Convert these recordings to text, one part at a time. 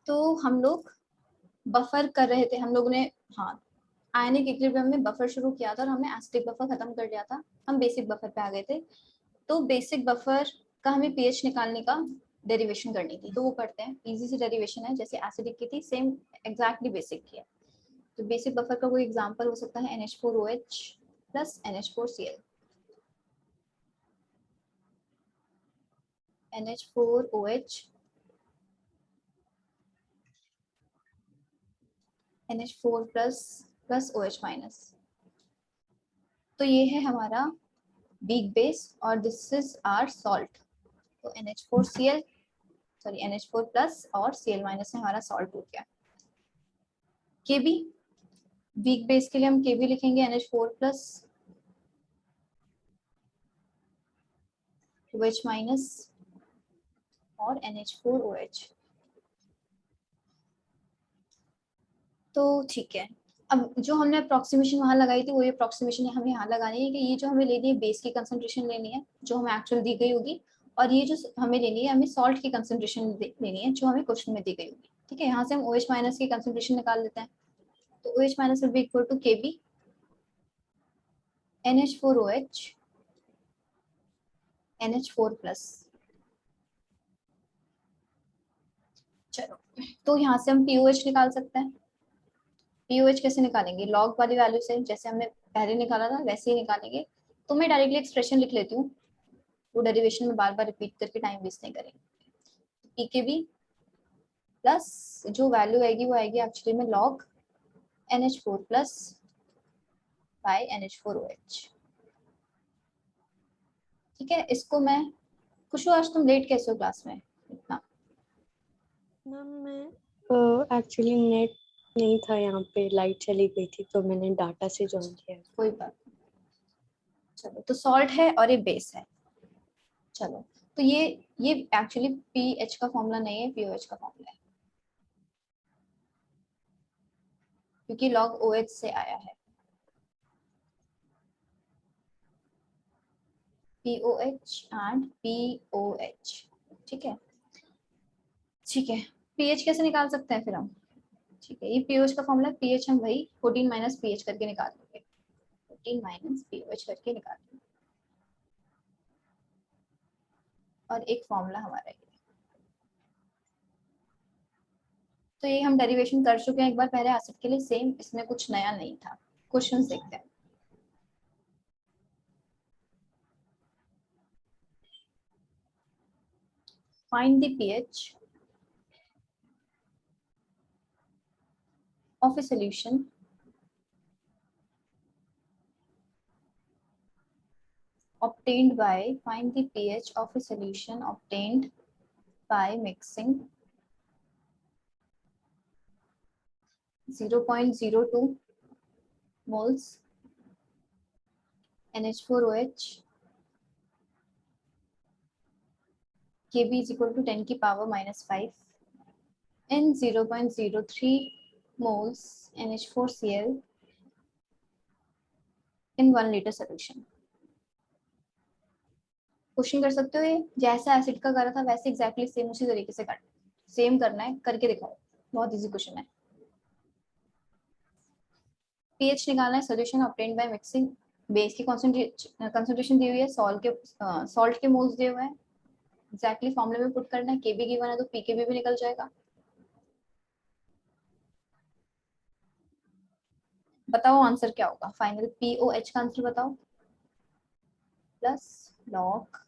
तो हम लोग बफर कर रहे थे, हम लोगों ने, हाँ, आयनिक इक्विलिब्रियम में बफर शुरू किया था और हमने एसिडिक बफर खत्म कर दिया था, हम बेसिक बफर पे आ गए थे। तो बेसिक बफर का हमें पीएच निकालने का डेरिवेशन करनी थी, तो वो करते हैं। इजी सी डेरिवेशन है, जैसे एसिडिक की थी सेम एग्जैक्टली बेसिक की है। तो बेसिक बफर का कोई एग्जांपल हो सकता है NH4OH plus NH4Cl। NH4OH NH4 plus OH minus. तो ये है हमारा वीक बेस और दिस इज आर सॉल्ट। तो NH4Cl, सॉरी NH4 प्लस और Cl माइनस से हमारा सॉल्ट टूट गया। Kb, वीक बेस के लिए हम Kb लिखेंगे NH4 प्लस OH माइनस और NH4OH। तो ठीक है, अब जो हमने अप्रोक्सीमेशन वहां लगाई थी, वो ये अप्रोक्सीमेशन हमें यहाँ लगानी है कि ये जो हमें लेनी है बेस की कंसंट्रेशन लेनी है जो हमें एक्चुअल दी गई होगी, और ये जो हमें लेनी है, हमें सॉल्ट की कंसंट्रेशन लेनी है जो हमें क्वेश्चन में दी गई होगी। ठीक है, यहाँ से हम OH माइनस की कंसंट्रेशन निकाल लेते हैं। तो OH minus will be equal to Kb NH4OH NH4 plus. चलो, तो यहाँ से हम POH निकाल सकते हैं। POH कैसे निकालेंगे? लॉग वाली वैल्यू से, जैसे हमने पहले निकाला था वैसे ही निकालेंगे। तो मैं डायरेक्टली एक्सप्रेशन लिख लेती हूँ, वो डेरिवेशन में बार बार रिपीट करके टाइम वेस्ट नहीं करेंगे। PKB प्लस जो वैल्यू आएगी वो आएगी एक्चुअली में log NH4 plus by NH4OH। ठीक है, इसको मैं, खुशबू आज तुम लेट कैसे हो क्लास में इतना? मैम मैं एक्चुअली नेट नहीं था यहाँ पे, लाइट चली गई थी तो मैंने डाटा से ज्वाइन किया। कोई बात नहीं। चलो, तो सॉल्ट है और ये बेस है। चलो, तो ये एक्चुअली पीएच का फॉर्मूला नहीं है, पीओएच का फॉर्मूला है, क्योंकि लॉग OH से आया है। POH and POH। ठीक है, ठीक है। पीएच कैसे निकाल सकते हैं फिर हम? ठीक है, ये पीओएच का फॉर्मूला, पीएच हम वही 14 माइनस पीएच करके निकाल देंगे, 14 माइनस पीओएच करके निकाल देंगे। और एक फॉर्मूला हमारा ये, तो ये हम डेरिवेशन कर चुके हैं एक बार पहले एसिड के लिए, सेम, इसमें कुछ नया नहीं था। क्वेश्चंस देखते हैं। Find the pH of a solution obtained by, find the pH of a solution obtained by mixing 0.02 moles NH4OH, Kb is equal to 10 की power -5 and 0.03 moles NH4Cl in 1 liter solution। Question कर सकते हो, ये जैसा acid का करा था वैसे एग्जैक्टली सेम उसी तरीके से करना, सेम करना है, करके दिखाओ। बहुत इजी क्वेश्चन है। पीएच निकालना है, solution obtained by mixing, base की कंसंट्रेशन दी हुई है, सॉल्ट के मोल्स दिए हुए हैं, एग्जैक्टली फॉर्मूले में पुट करना है। केबी गिवन है तो पीकेबी भी निकल जाएगा। बताओ आंसर क्या होगा फाइनल? पीओएच का आंसर बताओ, प्लस लॉग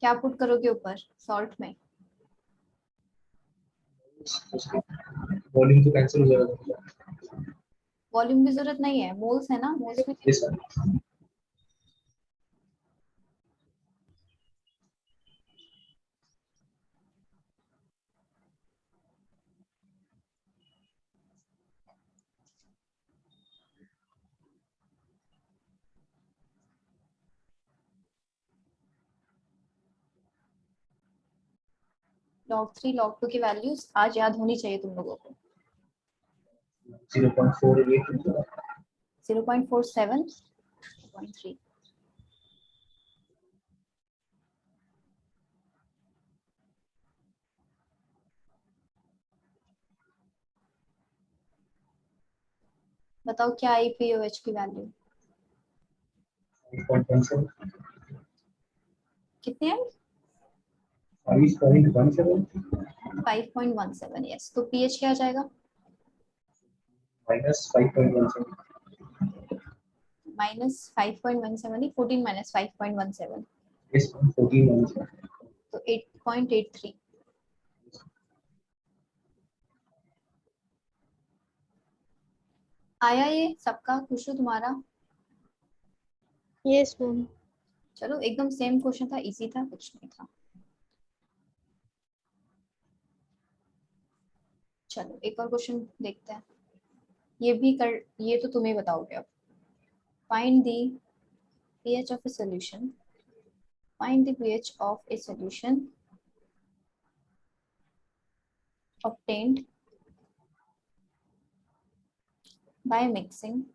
क्या पुट करोगे ऊपर सॉल्ट में? वॉल्यूम तो कैंसिल हो जाएगा। वॉल्यूम की जरूरत नहीं है, मोल्स है ना, मोल्स में log 3 log 2 की वैल्यूज आज याद होनी चाहिए तुम लोगों को. 0.48 0.47 0.3. बताओ क्या आई पीओएच की वैल्यू 5.17 कितनी आई? 5.17 5.17. यस, तो पीएच क्या आ जाएगा? -5.17 माइनस 5.17 नहीं, 14 माइनस 5.17 is 14 तो 8.83. आया ये सबका? खुशू तुम्हारा? Yes ma'am. चलो एकदम सेम क्वेश्चन था, इजी था, कुछ नहीं था. चलो एक और क्वेश्चन देखते हैं. ये तो तुम्हें बताओगे अब. Find the pH of a solution. Find the pH of a solution obtained by mixing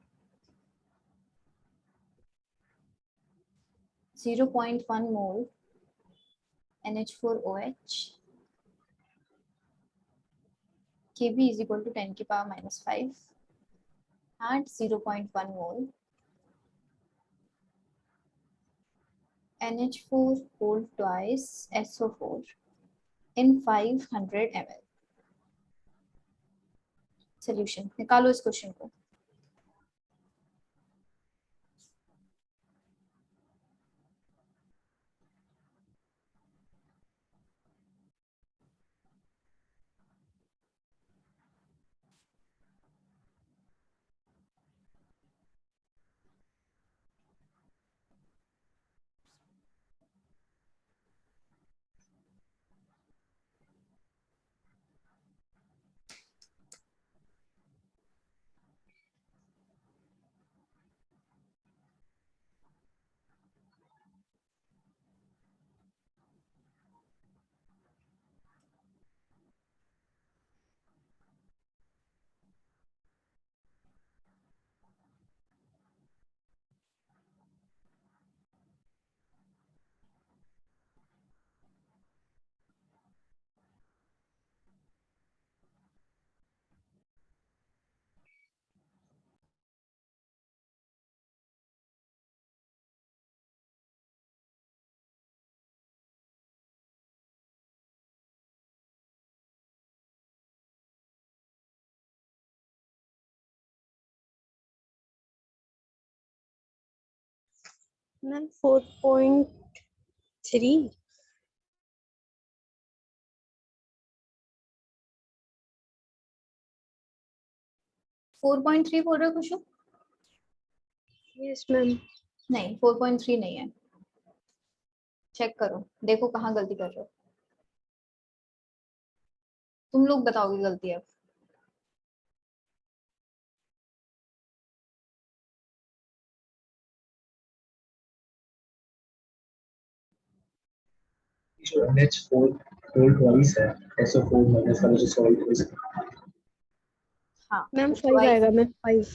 0.1 mole NH4OH Kb is equal to 10 की power -5 and 0.1 mole NH4 whole twice SO4 in 500 ml. Solution. निकालो इस question को. Ma'am 4.3। 4.3 बोल रहे हो खुशू? Yes ma'am. नहीं, 4.3 नहीं है. चेक करो, देखो कहाँ गलती कर रहे हो. तुम लोग बताओगे गलती अब. जो NH4 whole twice है SO4 माइनस वाला जो सॉल्ट है हाँ मैम तो 5 आएगा मैम 5।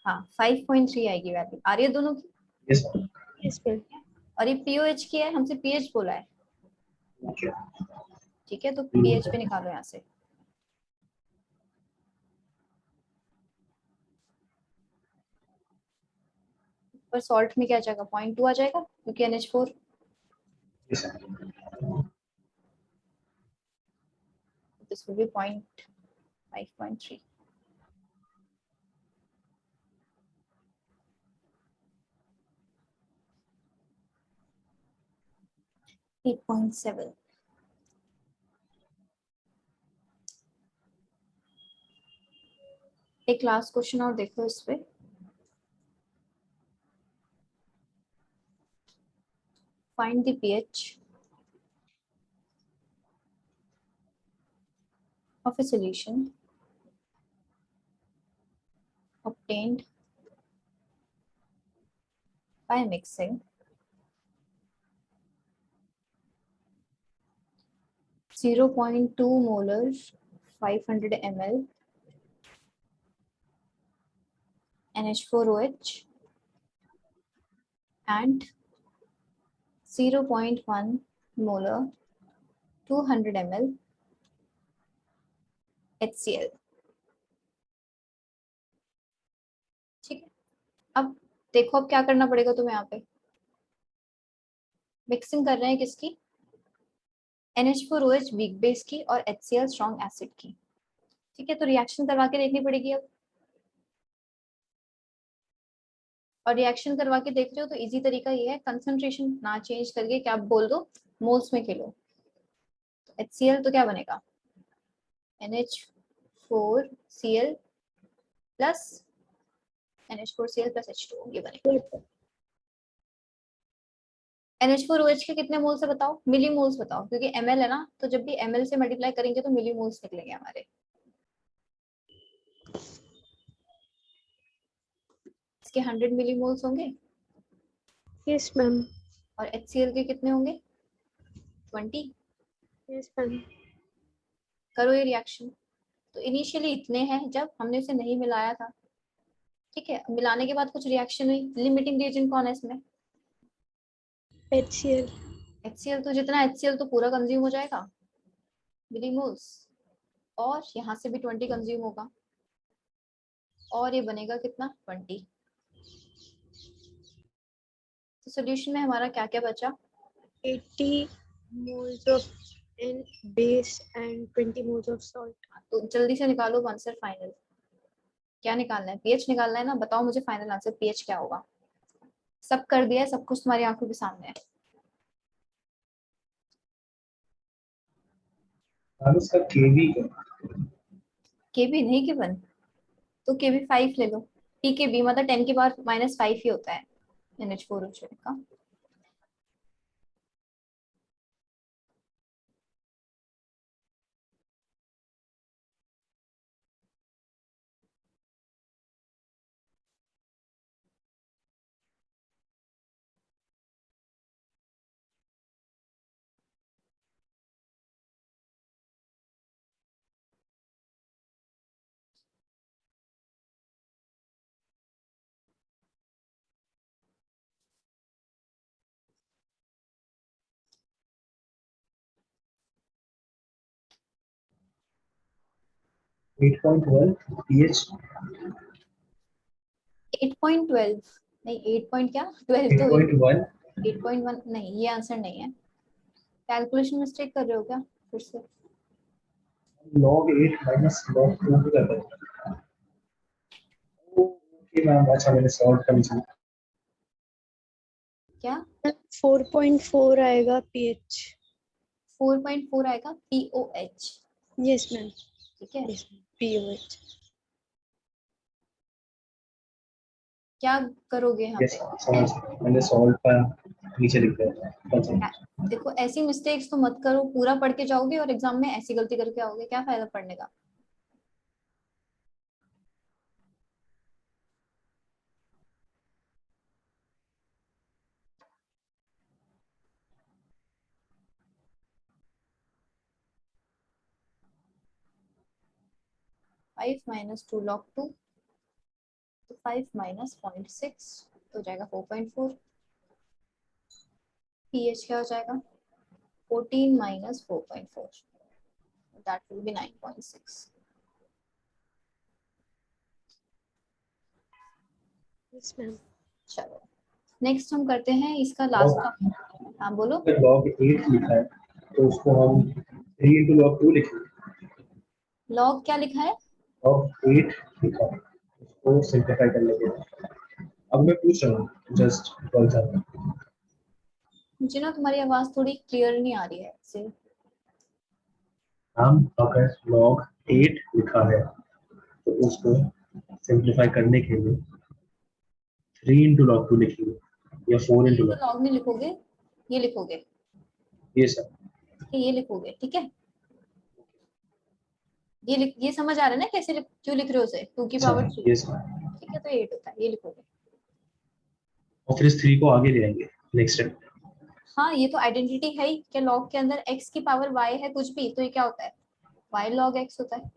हाँ 5.3 आएगी वैल्यू. आ रही है दोनों की. Yes yes ma'am. और ये पीओएच की है, हमसे पीएच बोला है. ओके ठीक है, तो पीएच पे निकालो यहाँ से. पर सॉल्ट में क्या आ जाएगा? 0.2 आ जाएगा क्योंकि NH4. Yes this will be 5.3. 8.7. एक लास्ट क्वेश्चन और देखो इस पे. Find the pH of a solution obtained by mixing 0.2 molar 500 ml NH4OH and 0.1 molar 200 ml HCl। ठीक है, अब देखो अब क्या करना पड़ेगा तुम्हें। यहाँ पे मिक्सिंग कर रहे हैं किसकी, NH4OH वीक बेस की और HCl स्ट्रॉन्ग एसिड की। ठीक है, तो रिएक्शन करवा के देखनी पड़ेगी अब। और रिएक्शन करवा के देख रहे हो तो इजी तरीका ये है, कंसंट्रेशन ना चेंज करके क्या बोल दो, मोल्स में खेलो। तो HCl तो क्या बनेगा, NH4Cl plus NH4Cl plus H2O, ये बनेगा। NH4OH के कितने मोल्स है बताओ, मिली मोल्स बताओ, क्योंकि ml है ना, तो जब भी ml से मल्टीप्लाई करेंगे तो मिली मोल्स निकलेंगे हमारे। इसके 100 मिली मोल्स होंगे। Yes ma'am. और HCl के कितने होंगे, 20। Yes ma'am. करो ये रिएक्शन। तो इनिशियली इतने हैं जब हमने उसे नहीं मिलाया था। ठीक है, मिलाने के बाद कुछ रिएक्शन हुई, लिमिटिंग रिएजेंट कौन है इसमें, HCl। HCl। तो जितना HCl तो पूरा कंज्यूम हो जाएगा मिलीमोल्स, और यहाँ से भी 20 कंज्यूम होगा, और ये बनेगा कितना 20। तो सोल्यूशन में हमारा क्या क्या बचा, 80 moles of N base and 20 moles of salt। तो जल्दी से निकालो आंसर फाइनल। क्या निकालना है, पीएच निकालना है ना, बताओ मुझे फाइनल आंसर पीएच क्या होगा। सब कर दिया है, सब कुछ तुम्हारी आंखों के सामने है। मैम इसका केवी केबी नहीं गिवन, तो केबी 5 ले लो। पीकेबी मतलब 10 की पावर -5 ही होता है NH4OH का। एट पॉइंट वन पीएच 8.12 नहीं, 8 पॉइंट क्या 12 तो 8.1 8.1 नहीं, ये आंसर नहीं है। कैलकुलेशन मिस्टेक कर रहे हो क्या फिर से। log 8 माइनस log 2 भी कर रहे हैं। ओके मैम, अच्छा मैंने सॉल्व कर लिया। क्या 4.4 आएगा pH। 4.4 आएगा POH। Yes ma'am. ठीक है, यस POH। क्या करोगे यहाँ यस पे। समझ, मैंने सॉल्व का नीचे लिख दिया। देखो ऐसी मिस्टेक्स तो मत करो, पूरा पढ़ के जाओगे और एग्जाम में ऐसी गलती करके आओगे, क्या फायदा पढ़ने का। फाइव माइनस 2 log 2, तो 5 माइनस 0.6 तो जाएगा 4.4। पीएच क्या हो जाएगा 14 minus 4.4, that will be 9.6। Yes ma'am. चलो नेक्स्ट हम करते हैं इसका लास्ट का। हाँ बोलो। log 8 लिखा है तो उसको हम 3 into log 2 लिखेंगे। लॉग क्या लिखा है, log 8 लिखा है, उसको सिंपलीफाई कर लेंगे। अब मैं पूछ रहा हूँ जस्ट फॉर एग्जांपल, मुझे ना तुम्हारी आवाज थोड़ी क्लियर नहीं आ रही है से। हम अगर log 8 लिखा है तो उसको सिंपलीफाई करने के लिए 3 into log 2 लिखेंगे या 4 into तो log 2। लॉग नहीं लिखोगे, ये लिखोगे, ये सब ये लिखोगे। ठीक है, ये समझ आ रहा है ना कैसे क्यों लिख रहे हो उसे, 2 की पावर 3। ये सब ठीक है, तो 8 होता है, ये लिखोगे। और फिर इस 3 को आगे ले आएंगे नेक्स्ट स्टेप। हाँ ये तो आइडेंटिटी है ही कि लॉग के अंदर x की पावर y है कुछ भी, तो ये क्या होता है y log x होता है।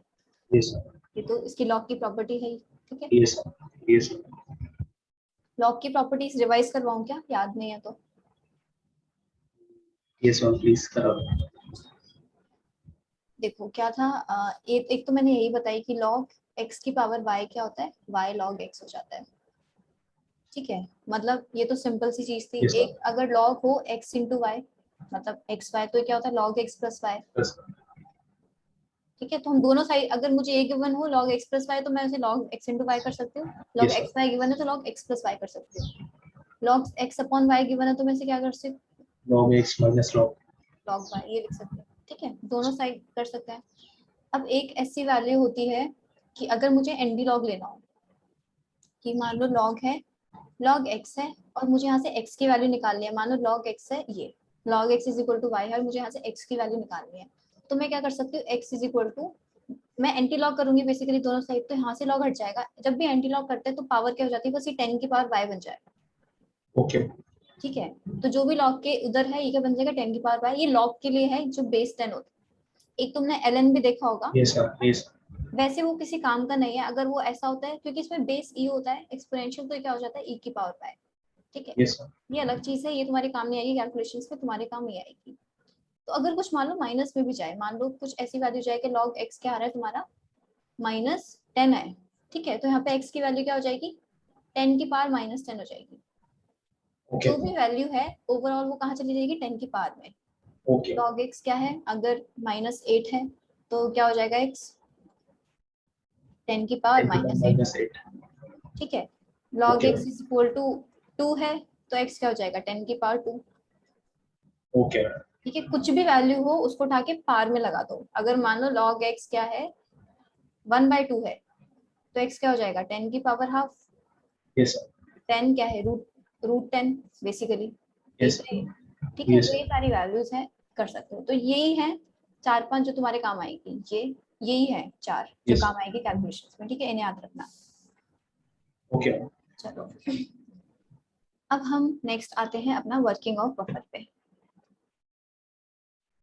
यस सर, ये तो इसकी लॉग की प्रॉपर्टी है ही, ठीक है। Yes sir, yes sir. Log की प्रॉपर्टीज रिवाइज करवाऊं क्या, याद नहीं है तो? यस सर, प्लीज कराओ। देखो क्या था, एक तो मैंने यही बताई कि लॉग x की पावर y क्या होता है, y log x हो जाता है, ठीक है। मतलब ये तो सिंपल सी चीज थी। यस सर, एक अगर लॉग हो x इंटू वाई, मतलब एक्स वाई, तो ये क्या होता है log x plus y, yes sir, ठीक है। तो हम दोनों साइड, अगर मुझे ए गिवन हो log x प्लस वाई, तो मैं उसे log x इंटू वाई कर सकती हूँ। log yes x sir, y given है तो log x प्लस वाई कर सकती हूँ। log x upon y given है तो मैं इसे क्या कर सकती हूँ, log x minus log। log y, ये लिख सकते हैं, ठीक है। दोनों साइड कर सकते हैं। अब एक ऐसी वैल्यू होती है कि अगर मुझे एनडी लॉग लेना हो, कि मान लो लॉग है, log x है, और मुझे यहाँ से x की वैल्यू निकालनी है। मान लो log x है, ये log x is equal to y है, और मुझे यहाँ से x की वैल्यू निकालनी है। तो मैं क्या कर सकती हूँ, x इज इक्वल टू, मैं एंटी लॉग करूंगी बेसिकली दोनों साइड, तो यहाँ से लॉग हट जाएगा। जब भी एंटी लॉग करते हैं तो पावर क्या हो जाती है, बस ये 10 की पावर y बन जाएगा, ओके, ठीक है। तो जो भी लॉग के उधर है ये क्या बन जाएगा, 10 की पावर y। ये लॉग के लिए है जो बेस 10 होता है। एक तुमने ln भी देखा होगा, यस सर, यस वैसे वो किसी काम का नहीं है अगर वो ऐसा होता है, क्योंकि इसमें बेस e होता है, एक्सपोनेंशियल तो ये क्या हो जाता है e की पावर y, ठीक है। यस सर, ये अलग चीज है, ये तुम्हारे काम नहीं आएगी कैलकुलेशंस में, तुम्हारे काम नहीं आएगी। तो अगर कुछ मान लो माइनस में भी जाए, मान लो कुछ ऐसी वैल्यू जाए कि log x क्या आ रहा है तुम्हारा -10 है, ठीक है। तो यहाँ पे x की वैल्यू क्या हो जाएगी, 10 की पावर -10 हो जाएगी। ओके, जो भी वैल्यू है ओवरऑल वो कहाँ चली जाएगी, 10 की पावर में। ओके, log x क्या है, अगर -8 है तो क्या हो जाएगा x, 10 की पावर 10 to the -8, minus 8। ठीक है। log okay, x is equal to 2 है, तो x क्या हो जाएगा, 10 की पावर 2, ओके, ठीक है। कुछ भी वैल्यू हो उसको उठा के पावर में लगा दो। अगर मान लो log x क्या है 1/2 है, तो x क्या हो जाएगा, 10 की पावर हाफ। यस सर, 10 क्या है, रूट रूट 10 बेसिकली, यस एक है, सर, ठीक है। यस तो ये सर, सारी वैल्यूज हैं, कर सकते हो। तो यही है 4-5 जो तुम्हारे काम आएगी, ये यही है 4 जो यस काम आएगी कैलकुलेशंस में, ठीक है। इन्हें याद रखना। ओके, चलो अब हम नेक्स्ट आते हैं अपना वर्किंग ऑफ बफर पे,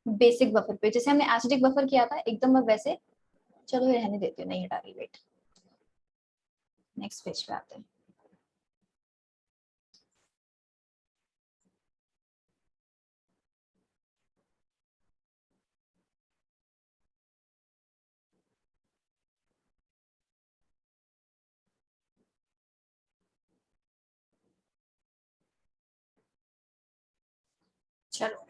बेसिक बफर पे। जैसे हमने एसिडिक बफर किया था एकदम, अब वैसे चलो ये रहने देती हूँ, नहीं हटा रही, वेट, नेक्स्ट पेज पे आते हैं। चलो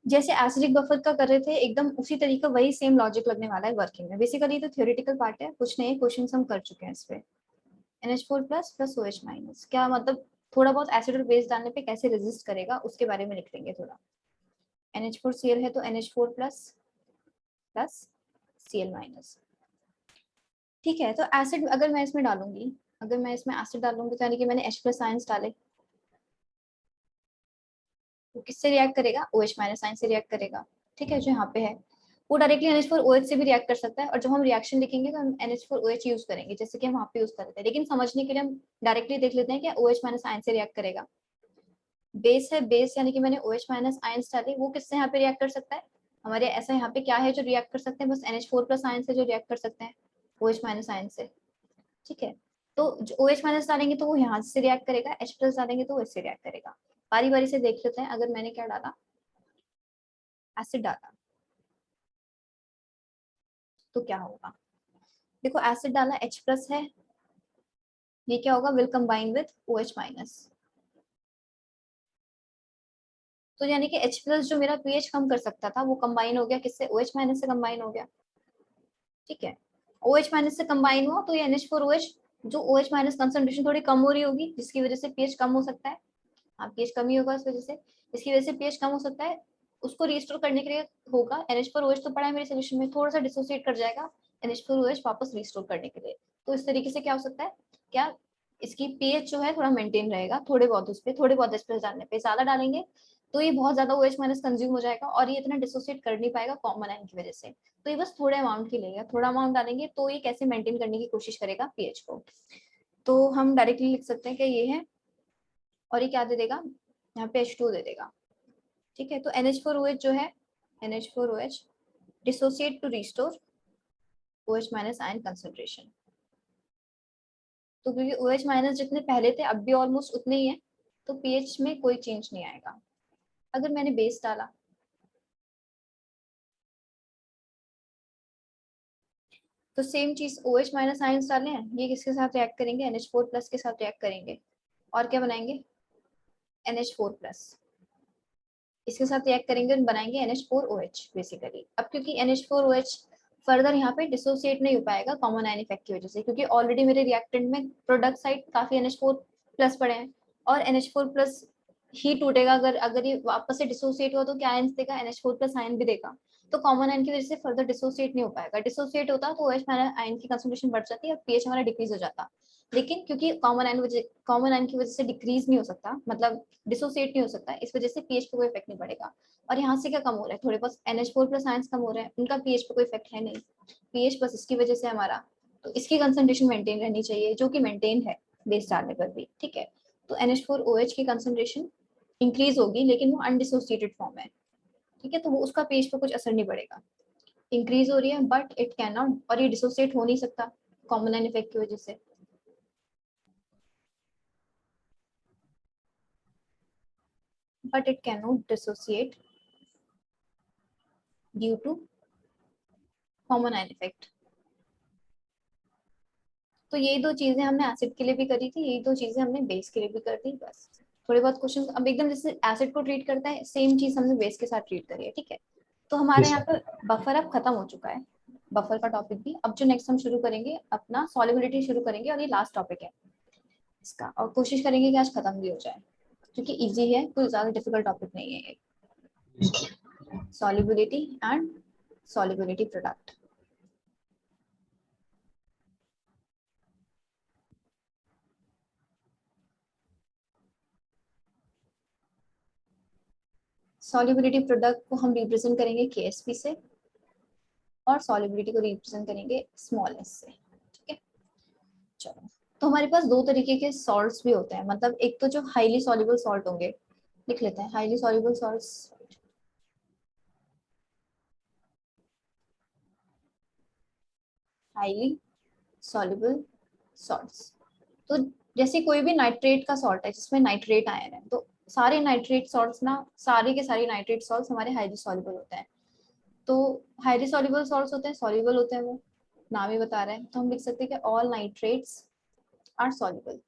जैसे एसिडिक बफर का कर रहे थे एकदम उसी तरीके वही सेम लॉजिक लगने वाला है वर्किंग में। बेसिकली तो थ्योरेटिकल पार्ट है, कुछ नहीं, क्वेश्चन हम कर चुके हैं इस पे। NH4 plus plus OH minus, क्या मतलब थोड़ा बहुत एसिड और बेस डालने पे कैसे रेजिस्ट करेगा उसके बारे में लिख लेंगे थोड़ा। NH4Cl है तो NH4 plus plus Cl minus, ठीक है। तो एसिड अगर मैं इसमें डालूंगी, अगर मैं इसमें एसिड डालूंगी तो यानी कि मैंने H प्लस आयंस डाले, वो किससे रिएक्ट करेगा, OH माइनस आयन से रिएक्ट करेगा, ठीक है। जो यहाँ पे है वो डायरेक्टली NH4OH से भी रिएक्ट कर सकता है, और जब हम रिएक्शन लिखेंगे तो हम NH4OH यूज करेंगे जैसे कि हम वहाँ पे यूज करते हैं। लेकिन समझने के लिए हम डायरेक्टली देख लेते हैं कि OH माइनस आयन से रिएक्ट करेगा। बेस है, बेस यानी कि मैंने OH माइनस आयंस डाले, वो किससे यहाँ पे रिएक्ट कर सकता है, हमारे ऐसा यहाँ पे क्या है जो रिएक्ट कर सकते हैं, बस NH4 प्लस आयन से जो रिएक्ट कर सकते हैं OH माइनस आयन से, ठीक है। तो जो OH माइनस डालेंगे तो वो यहाँ से रिएक्ट करेगा, H प्लस डालेंगे तो वो इससे रिएक्ट करेगा। बारी बारी से देख लेते हैं। अगर मैंने क्या डाला, एसिड डाला, तो क्या होगा, देखो एसिड डाला, H प्लस है, ये क्या होगा, will combine with OH minus. तो यानी कि H प्लस जो मेरा pH कम कर सकता था वो कंबाइन हो गया किससे, OH माइनस से कंबाइन हो गया, ठीक है। OH माइनस से कंबाइन हुआ तो ये NH4OH, जो OH माइनस कंसंट्रेशन थोड़ी कम हो रही होगी जिसकी वजह से pH कम हो सकता है। हाँ pH कम ही होगा इस वजह से, इसकी वजह से pH कम हो सकता है। उसको रिस्टोर करने के लिए होगा, NH4OH तो पड़ा है मेरे सोल्यूशन में, थोड़ा सा डिसोसिएट कर जाएगा, NH4OH वापस रिस्टोर करने के लिए। तो इस तरीके से क्या हो सकता है, क्या इसकी pH जो है थोड़ा मेंटेन रहेगा, थोड़े बहुत उस पर, थोड़े बहुत एक्सप्रेस डालने पे, ज्यादा डालेंगे तो ये बहुत ज्यादा OH माइनस कंज्यूम हो जाएगा और ये इतना डिसोसिएट कर नहीं पाएगा कॉमन आयन की वजह से। तो ये बस थोड़े अमाउंट की लेगा, थोड़ा अमाउंट डालेंगे तो ये कैसे मेंटेन करने की कोशिश करेगा pH को। तो हम डायरेक्टली लिख सकते हैं कि ये है, और ये क्या दे देगा, यहाँ पे H2 दे देगा। ठीक है, तो NH4OH जो है, NH4OH dissociate to restore OH minus ion concentration. तो क्योंकि OH माइनस जितने पहले थे अब भी ऑलमोस्ट उतने ही है, तो pH में कोई चेंज नहीं आएगा। अगर मैंने बेस डाला तो सेम चीज OH माइनस आयंस डाले हैं, ये किसके साथ रिएक्ट करेंगे, NH4 प्लस के साथ रिएक्ट करेंगे और क्या बनाएंगे, NH4 प्लस। इसके साथ रिएक्ट करेंगे और बनाएंगे NH4OH बेसिकली। अब क्योंकि NH4OH फर्दर यहाँ पे डिसोसिएट नहीं हो पाएगा कॉमन आयन इफेक्ट की वजह से, क्योंकि ऑलरेडी मेरे रिएक्टेंट में प्रोडक्ट साइड काफी NH4 प्लस पड़े हैं और NH4 प्लस ही टूटेगा। अगर ये वापस से डिसोसिएट हुआ तो क्या आयंस देगा, NH4 प्लस आयन भी देगा। तो कॉमन आयन की वजह से फर्दर डिसोसिएट नहीं हो पाएगा। डिसोसिएट होता तो OH आयन की कंसंट्रेशन बढ़ जाती है और pH हमारा डिक्रीज हो जाता। लेकिन क्योंकि कॉमन आयन की वजह से डिक्रीज नहीं हो सकता, मतलब डिसोसिएट नहीं हो सकता, इस वजह से pH पे कोई इफेक्ट नहीं पड़ेगा। और यहाँ से क्या कम हो रहा है, थोड़े बहुत NH4 प्लस आयंस कम हो रहे हैं, उनका pH पे कोई इफेक्ट है नहीं, pH बस इसकी वजह से हमारा, तो इसकी कंसंट्रेशन मेंटेन रहनी चाहिए जो कि मेंटेन है बेस डालने पर भी। ठीक है, तो NH4OH की कंसंट्रेशन इंक्रीज होगी लेकिन वो अनडिसोसिएटेड फॉर्म है। ठीक है, तो वो उसका pH पे कुछ असर नहीं पड़ेगा। इंक्रीज हो रही है बट इट कैन नॉट, और ये डिसोसिएट हो नहीं सकता कॉमन आयन इफेक्ट की वजह से। but it cannot dissociate due to common ion effect। तो ये दो चीजें हमने एसिड के लिए भी करी थी, ये दो चीजें हमने बेस के लिए भी कर दी। बस थोड़े बहुत क्वेश्चन अब एकदम जैसे एसिड को ट्रीट करता है सेम चीज हमने बेस के साथ ट्रीट करी है। ठीक है, तो हमारे Yes, यहाँ पे बफर अब खत्म हो चुका है, बफर का टॉपिक भी। अब जो नेक्स्ट हम शुरू करेंगे अपना सॉल्युबिलिटी शुरू करेंगे और ये लास्ट टॉपिक है इसका, और कोशिश करेंगे कि आज खत्म भी हो जाए क्योंकि इजी है, कोई ज्यादा डिफिकल्ट टॉपिक नहीं है ये। solubility and solubility product। solubility product को हम रिप्रेजेंट करेंगे KSP से और solubility को रिप्रेजेंट करेंगे स्मॉल s से। ठीक है, चलो तो हमारे पास दो तरीके के सॉल्ट्स भी होते हैं, मतलब एक तो जो हाईली सॉल्युबल सॉल्ट होंगे, लिख लेते हैं highly soluble salts, highly soluble salts. तो जैसे कोई भी नाइट्रेट का सॉल्ट है जिसमें नाइट्रेट आयन है, तो सारे नाइट्रेट सॉल्ट्स ना, सारे के सारे नाइट्रेट सॉल्ट्स हमारे हाईली सॉल्युबल होते हैं। तो हाईली सॉल्युबल सॉल्ट्स होते हैं, सॉल्युबल होते हैं, वो नाम ही बता रहे हैं। तो हम लिख सकते हैं कि ऑल नाइट्रेट्स आर सॉल्युबल।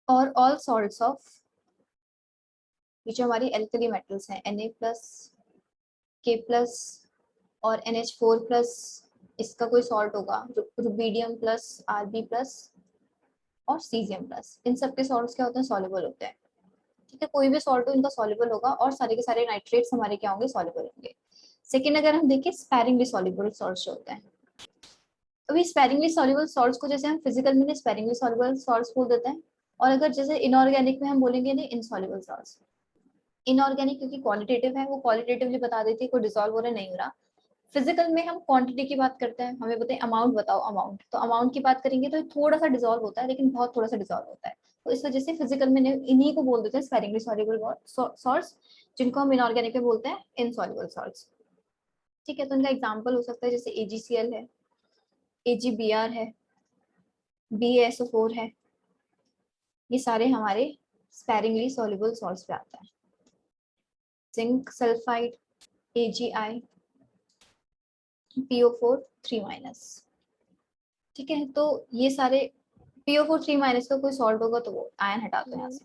और ऑल सॉल्ट्स ऑफ, ये जो हमारी एल्कली मेटल्स हैं Na+, K+ और NH4+, इसका कोई सॉल्ट होगा रुबीडियम प्लस, Rb+ और सीजियम+, इन सब के सॉल्ट्स क्या होते हैं, सॉल्युबल होते हैं। ठीक है, कोई भी सॉल्ट हो इनका सॉल्युबल होगा और सारे के सारे नाइट्रेट्स हमारे क्या होंगे, सॉल्युबल होंगे। सेकेंड, अगर हम देखें स्पैरिंगली सॉल्युबल सॉल्ट्स होते हैं, अभी स्पैरिंगली सॉल्युबल सॉल्ट्स को जैसे हम फिजिकल में स्पैरिंगली सॉल्युबल सॉल्ट्स बोल देते हैं, और अगर जैसे इनऑर्गेनिक में हम बोलेंगे नहीं इनसॉल्युबल सॉल्ट्स। इनऑर्गेनिक क्योंकि क्वालिटेटिव है, वो क्वालिटेटिवली बता देती है कोई डिसॉल्व हो रहा है नहीं हो रहा। फिजिकल में हम क्वांटिटी की बात करते हैं, हमें बताए अमाउंट बताओ अमाउंट, तो अमाउंट की बात करेंगे तो थोड़ा सा डिसॉल्व होता है लेकिन बहुत थोड़ा सा डिसॉल्व होता है। तो इस वजह से फिजिकल में इन्हीं को बोल देते हैं स्पैरिंगली सॉल्युबल सॉल्ट्स, जिनको हम इनऑर्गेनिक में बोलते हैं इनसॉल्युबल सॉल्ट्स। ठीक है, तो इनका एग्जांपल हो सकता है जैसे AgCl है, AgBr है, BaSO4 है, ये सारे हमारे स्पैरिंगली सॉल्युबल सॉल्ट्स पे आता है। Zinc sulphide, AgI, PO4 3-। ठीक है, तो ये सारे PO4 3- का कोई सॉल्ट होगा तो वो आयन हटा दो यहाँ से।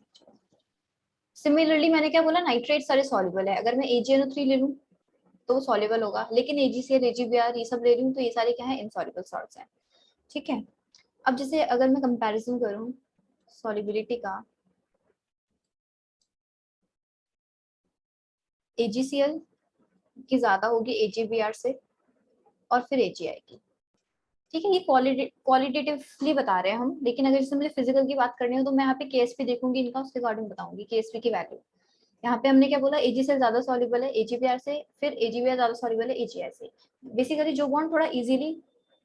सिमिलरली मैंने क्या बोला, नाइट्रेट सारे सॉल्युबल है, अगर मैं AgNO3 ले लूं तो वो सॉल्युबल होगा, लेकिन AgCl AgBr ये सब ले रही हूँ तो ये सारे क्या है, इनसॉल्युबल सॉल्ट्स हैं। ठीक है, अब जैसे अगर मैं कंपैरिजन करूं सॉल्युबिलिटी का, AgCl की ज्यादा होगी AgBr से और फिर AgI की। ठीक है, ये क्वालिटेटिवली बता रहे हैं हम, लेकिन अगर जैसे मुझे फिजिकल की बात करनी हो तो मैं यहाँ पे KSP देखूंगी इनका, उसके अकॉर्डिंग बताऊंगी KSP की वैल्यू। यहाँ पे हमने क्या बोला, AgCl ज्यादा सॉल्युबल है AgBr से, फिर AgBr ज्यादा सॉल्युबल है AgI से। बेसिकली जो बॉन्ड थोड़ा इजीली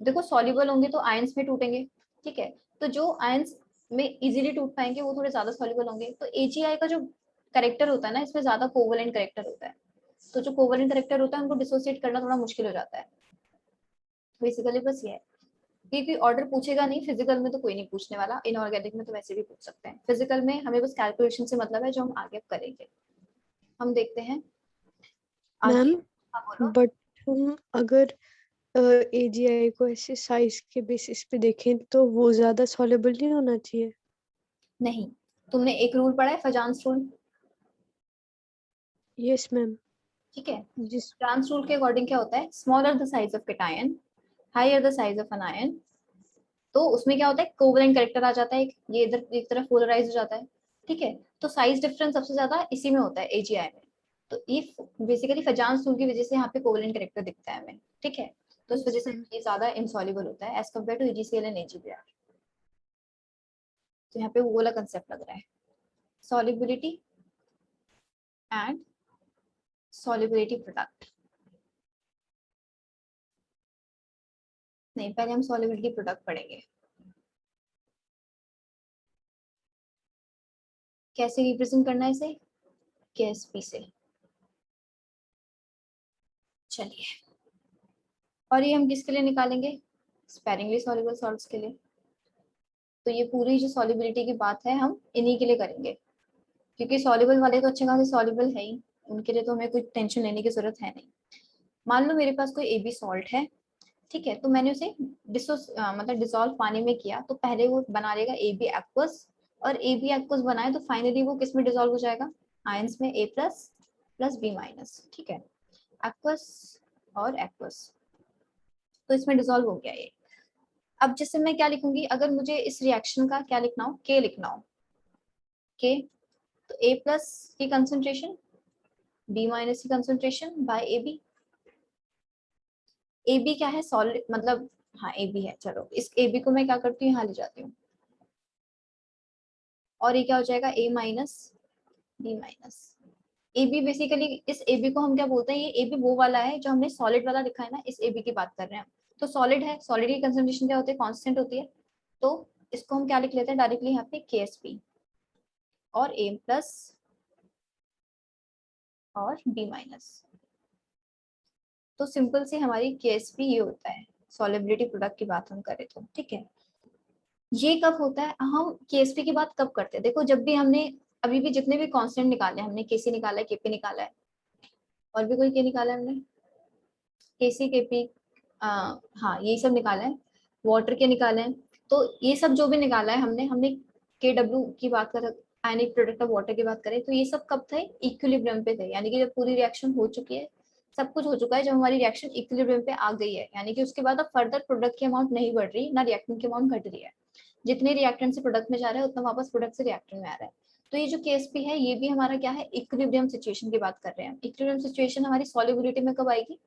देखो सॉल्युबल होंगे तो आयंस में टूटेंगे, ठीक है, तो जो आयंस में इजीली टूट पाएंगे वो थोड़े ज्यादा सॉल्युबल होंगे। तो AgI का जो करेक्टर होता है ना, इसमें ज्यादा कोवलेंट करेक्टर होता है, तो जो कोवलेंट करेक्टर होता है उनको डिसोसिएट करना थोड़ा मुश्किल हो जाता है। बेसिकली बस ये है, क्योंकि ऑर्डर पूछेगा नहीं फिजिकल में, तो कोई नहीं पूछने वाला, इनऑर्गेनिक में तो वैसे भी पूछ सकते हैं, फिजिकल में हमें बस कैलकुलेशन से मतलब है जो हम आगे करेंगे। हम देखते हैं आगे। मैम हाँ बोलो। बट हम अगर AGI को ऐसे साइज के बेसिस पे देखें तो वो ज्यादा सॉल्युबल नहीं होना चाहिए? नहीं, तुमने एक रूल पढ़ा है, फजांस रूल? Yes ma'am. ठीक है, जिस फजांस रूल के अकॉर्डिंग क्या होता है, smaller the size of cation, higher the size of anion, तो उसमें क्या होता है, कोवलेंट कैरेक्टर आ जाता है, ये इधर एक तरफ पोलराइज हो जाता है, ठीक है, तो साइज डिफरेंस सबसे ज्यादा इसी में होता है AGI में। तो ये बेसिकली फजांस रूल की वजह से यहाँ पे कोवलेंट कैरेक्टर दिखता है हमें, ठीक है, तो इस वजह से ये ज्यादा इनसॉल्युबल होता है as compare to EgCl and AgBr। तो यहाँ पे वो वाला कंसेप्ट लग रहा है, solubility and solubility product। नहीं, पहले हम solubility product पढ़ेंगे, कैसे रिप्रेजेंट करना है इसे, KSP से। चलिए, और ये हम किसके लिए निकालेंगे, स्पेरिंगली सॉल्युबल सॉल्ट्स के लिए। तो ये पूरी जो सॉल्युबिलिटी की बात है हम इन्हीं के लिए करेंगे, क्योंकि सॉल्युबल वाले तो अच्छे खासे सॉल्युबल है ही, उनके लिए तो हमें कोई टेंशन लेने की जरूरत है नहीं। मान लो मेरे पास कोई AB सॉल्ट है, ठीक है, तो मैंने उसे मतलब डिसॉल्व पानी में किया, तो पहले वो बना लेगा AB एक्वस, और AB एक्वस बनाए तो फाइनली वो किस में डिसॉल्व हो जाएगा, आयंस में A plus plus B minus, ठीक है, एक्वस और एक्वस, तो इसमें डिसॉल्व हो गया ये। अब जैसे मैं क्या लिखूंगी, अगर मुझे इस रिएक्शन का क्या लिखना हो, K लिखना हो, K, तो A प्लस की कंसंट्रेशन, B माइनस की कंसंट्रेशन बाय AB। AB क्या है, सॉलिड मतलब, हाँ AB है, चलो इस AB को मैं क्या करती हूँ, यहाँ ले जाती हूँ, और ये क्या हो जाएगा, A minus B minus. AB basically, इस AB को हम क्या बोलते हैं, ये AB वो वाला है जो हमने सॉलिड वाला लिखा है ना, इस AB की बात कर रहे हैं। तो सॉलिड है, सॉलिड की कंसंट्रेशन क्या होती है, कांस्टेंट होती है, तो इसको हम क्या लिख लेते हैं डायरेक्टली यहाँ पे, KSP, और A प्लस और B माइनस। तो सिंपल से हमारी KSP ये होता है, सॉलिबिलिटी प्रोडक्ट की बात हम करें तो, ठीक है। ये कब होता है, हम KSP की बात कब करते हैं, देखो जब भी हमने अभी भी जितने भी कांस्टेंट निकाले, हमने KC निकाला है, KP निकाला है, और भी कोई K निकाला है हमने, KC KP, हाँ यही सब निकाला है, वाटर के निकाले हैं, तो ये सब जो भी निकाला है हमने हमने KW की बात कर, आयनिक प्रोडक्ट ऑफ वाटर की बात करें, तो ये सब कब थे, इक्विलिब्रियम पे थे, यानी कि जब पूरी रिएक्शन हो चुकी है, सब कुछ हो चुका है, जब हमारी रिएक्शन इक्विलिब्रियम पे आ गई है, यानी कि उसके बाद अब फर्दर प्रोडक्ट की अमाउंट नहीं बढ़ रही, ना रिएक्टेंट की अमाउंट घट रही है, जितने रिएक्टेंट से प्रोडक्ट में जा रहा है उतना वापस प्रोडक्ट से रिएक्टेंट में आ रहा है। तो ये जो KSP है, ये भी हमारा क्या है, इक्विलिब्रियम सिचुएशन की बात कर रहे हैं। इक्विलिब्रियम सिचुएशन हमारी सॉल्युबिलिटी में कब आएगी,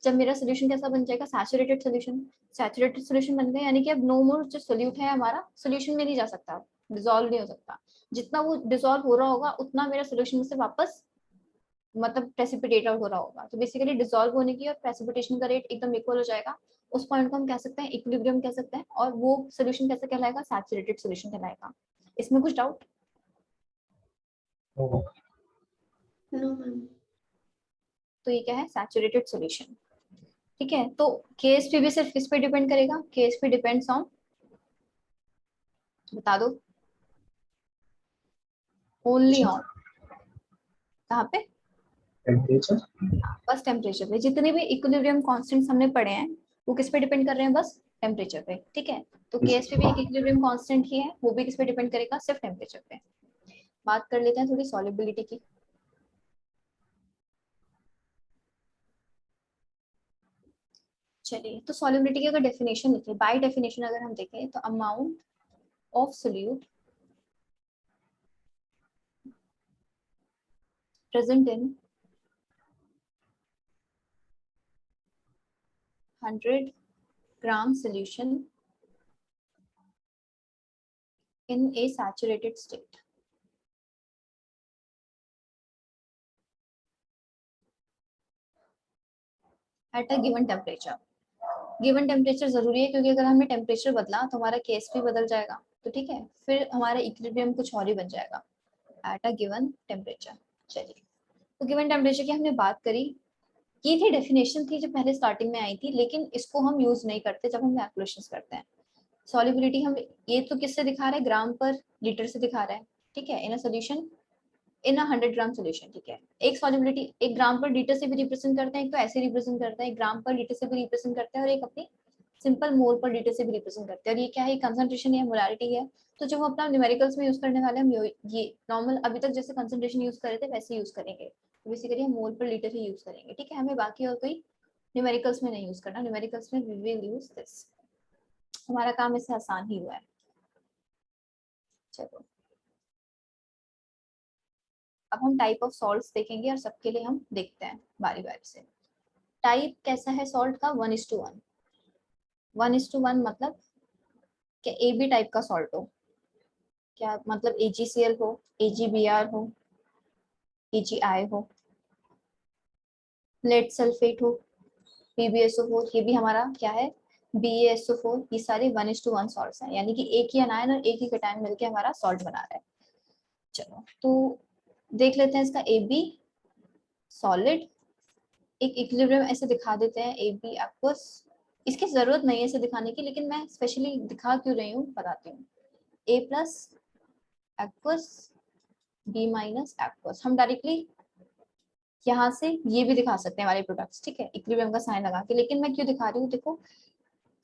जब मेरा सोल्यूशन कैसा बन जाएगा, सैचुरेटेड सोल्यूशन। सैचुरेटेड सोल्यूशन बन गया, यानी कि अब नो मोर जो सोल्यूट है हमारा, सोल्यूशन में नहीं जा सकता, डिसॉल्व नहीं हो सकता, जितना वो डिसॉल्व हो रहा होगा उतना मेरा सोल्यूशन में से वापस मतलब प्रेसिपिटेट आउट हो रहा होगा। तो बेसिकली डिसॉल्व होने की और प्रेसिपिटेशन का रेट एकदम इक्वल हो जाएगा, उस पॉइंट को हम कह सकते हैं इक्विलिब्रियम कह सकते हैं, और वो सोल्यूशन कैसे कहलाएगा, सैचुरेटेड सोल्यूशन कहलाएगा। इसमें कुछ डाउट? No ma'am. तो ये क्या है, सैचुरेटेड सोल्यूशन, ठीक है। तो KSP भी सिर्फ किस पे डिपेंड करेगा, KSP डिपेंड्स ऑन, बता दो, ओनली ऑन, कहाँ पे, टेम्परेचर। बस टेम्परेचर पे। जितने भी इक्विलिब्रियम कांस्टेंट्स हमने पढ़े हैं वो किस पे डिपेंड कर रहे हैं, बस टेम्परेचर पे, ठीक है। तो KSP भी एक इक्विलिब्रियम कांस्टेंट ही है, वो भी किस पे डिपेंड करेगा, सिर्फ टेम्परेचर पे। बात कर लेते हैं थोड़ी सॉल्युबिलिटी की। चलिए, तो सॉल्युबिलिटी की अगर डेफिनेशन लिखें, बाय डेफिनेशन अगर हम देखें तो amount of solute present in 100 gram solution in a saturated state at a given temperature। Given temperature जरूरी है क्योंकि अगर हमने टेम्परेचर बदला तो हमारा केस भी बदल जाएगा, तो ठीक है, फिर हमारा इक्विलिब्रियम कुछ और ही बन जाएगा एट अ गिवन टेम्परेचर। चलिए, तो गिवन टेम्परेचर की हमने बात करी, ये थी डेफिनेशन थी जो पहले स्टार्टिंग में आई थी, लेकिन इसको हम यूज नहीं करते जब हम कैलकुलेशंस करते हैं। सॉल्युबिलिटी हम ये तो किससे दिखा रहे हैं, ग्राम पर लीटर से दिखा रहा है, ठीक है, इन a solution in a 100 gram solution, ठीक है। एक सॉल्युबिलिटी एक ग्राम पर लीटर से भी रिप्रेजेंट करते हैं, एक तो ऐसे रिप्रेजेंट करते हैं, एक ग्राम पर लीटर से भी रिप्रेजेंट करते हैं, और एक अपनी सिंपल मोल पर लीटर से भी रिप्रेजेंट करते हैं। और ये क्या है, कंसंट्रेशन या मोलारिटी है। तो जो हम अपना न्यूमेरिकल्स में यूज करने वाले हम ये नॉर्मल अभी तक जैसे कंसंट्रेशन यूज कर रहे थे वैसे यूज करेंगे, बेसिकली हम मोल पर लीटर ही यूज करेंगे, ठीक है। हमें बाकी और कोई न्यूमेरिकल्स में नहीं यूज करना, न्यूमेरिकल्स में वी विल यूज दिस। हमारा काम इससे आसान ही हुआ है। चलो, अब हम टाइप ऑफ सॉल्ट्स देखेंगे और सबके लिए हम देखते हैं बारी बारी से। टाइप कैसा है सॉल्ट का, 1:1। 1:1 मतलब क्या, ए बी टाइप का सॉल्ट हो, क्या मतलब AgCl हो, AgBr हो, AgI हो, लेड सल्फेट हो, PbSO4, ये भी हमारा क्या है, BaSO4, ये सारे 1:1 सॉल्ट्स हैं, यानी कि एक ही अनायन और एक ही कैटायन मिलके हमारा सॉल्ट बना रहा है। चलो, तो देख लेते हैं इसका AB सॉलिड, एक इक्विलिब्रियम ऐसे दिखा देते हैं, AB एक्वस। इसकी जरूरत नहीं है इसे दिखाने की, लेकिन मैं स्पेशली दिखा क्यों रही हूँ बताती हूँ। A plus aqueous, B minus aqueous, हम डायरेक्टली यहाँ से ये भी दिखा सकते हैं हमारे प्रोडक्ट्स, ठीक है, इक्विलिब्रियम का साइन लगा के। लेकिन मैं क्यों दिखा रही हूँ, देखो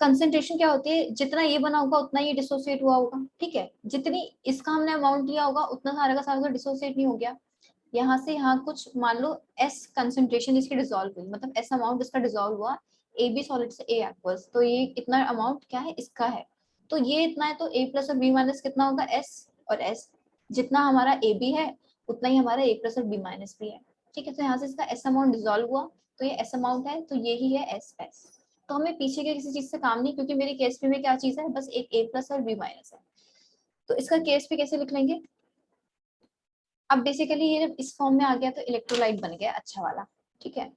कंसेंट्रेशन क्या होती है, जितना ये बना होगा उतना ये डिसोसिएट हुआ होगा, ठीक है, जितनी इसका हमने अमाउंट लिया होगा उतना सारा का सारा तो डिसोसिएट नहीं हो गया। यहाँ से यहाँ कुछ मान लो S कंसेंट्रेशन इसकी डिसॉल्व हुई, मतलब S अमाउंट इसका डिसॉल्व हुआ AB सॉलिड से A एक्वस, तो ये इतना अमाउंट क्या है इसका है, तो ये इतना है, तो A प्लस और B माइनस कितना होगा S, और S जितना हमारा AB है उतना ही हमारा A प्लस और B माइनस भी है, ठीक है। तो यहाँ से इसका S अमाउंट डिसॉल्व हुआ, तो ये S अमाउंट है, तो ये ही है S। तो हमें पीछे के किसी चीज से काम नहीं, क्योंकि मेरी केस में क्या चीज है, बस एक A प्लस और B माइनस है। तो इसका केस भी कैसे लिख लेंगे, अब बेसिकली ये जब इस फॉर्म में आ गया तो इलेक्ट्रोलाइट बन गया अच्छा वाला, ठीक है।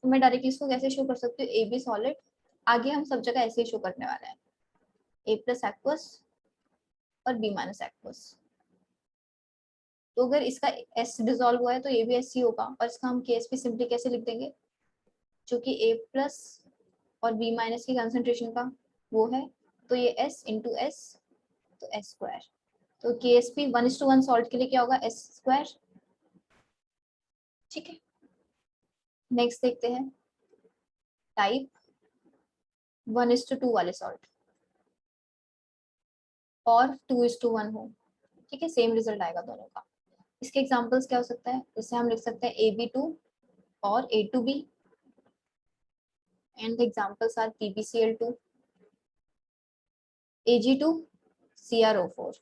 तो मैं डायरेक्टली इसको कैसे शो कर सकती हूँ, AB सॉलिड, आगे हम सब जगह ऐसे ही शो करने वाले हैं, A प्लस एक्वस और B माइनस एक्वस। तो अगर इसका S डिसॉल्व हुआ है तो ये भी S ही होगा, और इसका हम केस भी सिंपली कैसे लिख देंगे, जो कि A प्लस और B माइनस की कंसंट्रेशन का वो है, तो ये S इंटू S, तो S स्क्वायर। तो KSP 1:1 सॉल्ट के लिए क्या होगा, S स्क्वायर, ठीक है। नेक्स्ट देखते हैं टाइप 1:2 वाले सॉल्ट, और 2:1 हो, ठीक है, सेम रिजल्ट आएगा दोनों का। इसके एग्जांपल्स क्या हो सकता है, जैसे हम लिख सकते हैं AB2 और A2B, and the examples are PbCl2, Ag2, CrO4।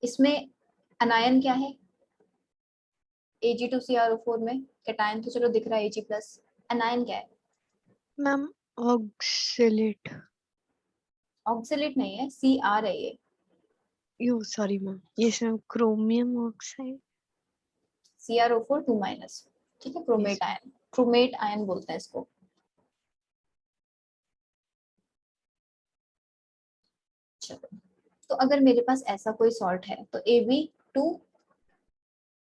इसमें अनायन क्या है, Ag2CrO4 में कैटायन तो चलो दिख रहा है Ag प्लस, अनायन क्या है, मैम ऑक्सलेट, ऑक्सलेट नहीं है, Cr है ये, यो सॉरी मैम, ये सब क्रोमियम ऑक्साइड। CrO4 2 माइनस, ठीक है, yes chromate ion, chromate ion बोलते हैं इसको। चलो, तो अगर मेरे पास ऐसा कोई सॉल्ट है तो AB2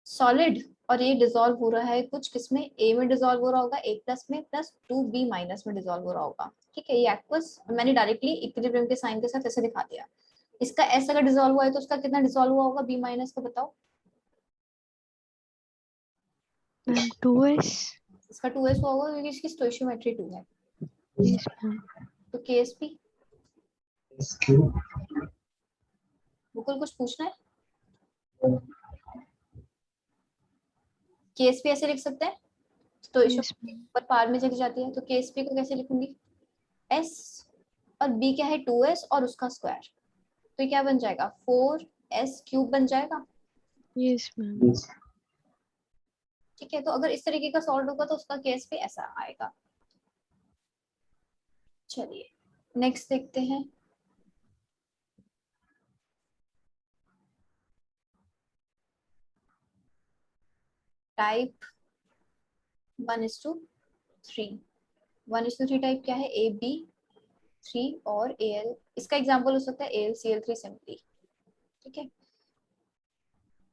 सॉलिड, और ये डिसॉल्व हो रहा है कुछ किसमें, A में डिसॉल्व हो रहा होगा A प्लस में, प्लस 2B माइनस में डिसॉल्व हो रहा होगा, ठीक है। ये एक्वस मैंने डायरेक्टली इक्विलिब्रियम के साइन के साथ ऐसे दिखा दिया। इसका S अगर डिसॉल्व हुआ है तो उसका कितना डिसॉल्व हुआ होगा B माइनस का, बताओ। Ma'am 2s। इसका 2s हुआ होगा क्योंकि इसकी स्टोइशियोमेट्री 2 है, यस मैम। तो KSP, SQ बिल्कुल कुछ पूछना है, KSP ऐसे लिख सकते हैं, यस स्टोइशियोमेट्री मैम। पर पार में चली जाती है, तो KSP को कैसे लिखूंगी, S और B क्या है 2s और उसका स्क्वायर, तो ये क्या बन जाएगा 4s क्यूब बन जाएगा, यस मैम। ठीक है। तो अगर इस तरीके का सॉल्व होगा तो उसका केस भी ऐसा आएगा। चलिए नेक्स्ट देखते हैं, टाइप 1:3। 1:3 टाइप क्या है, AB3 और AL, इसका एग्जांपल हो सकता है AlCl3 सिंपली, ठीक है।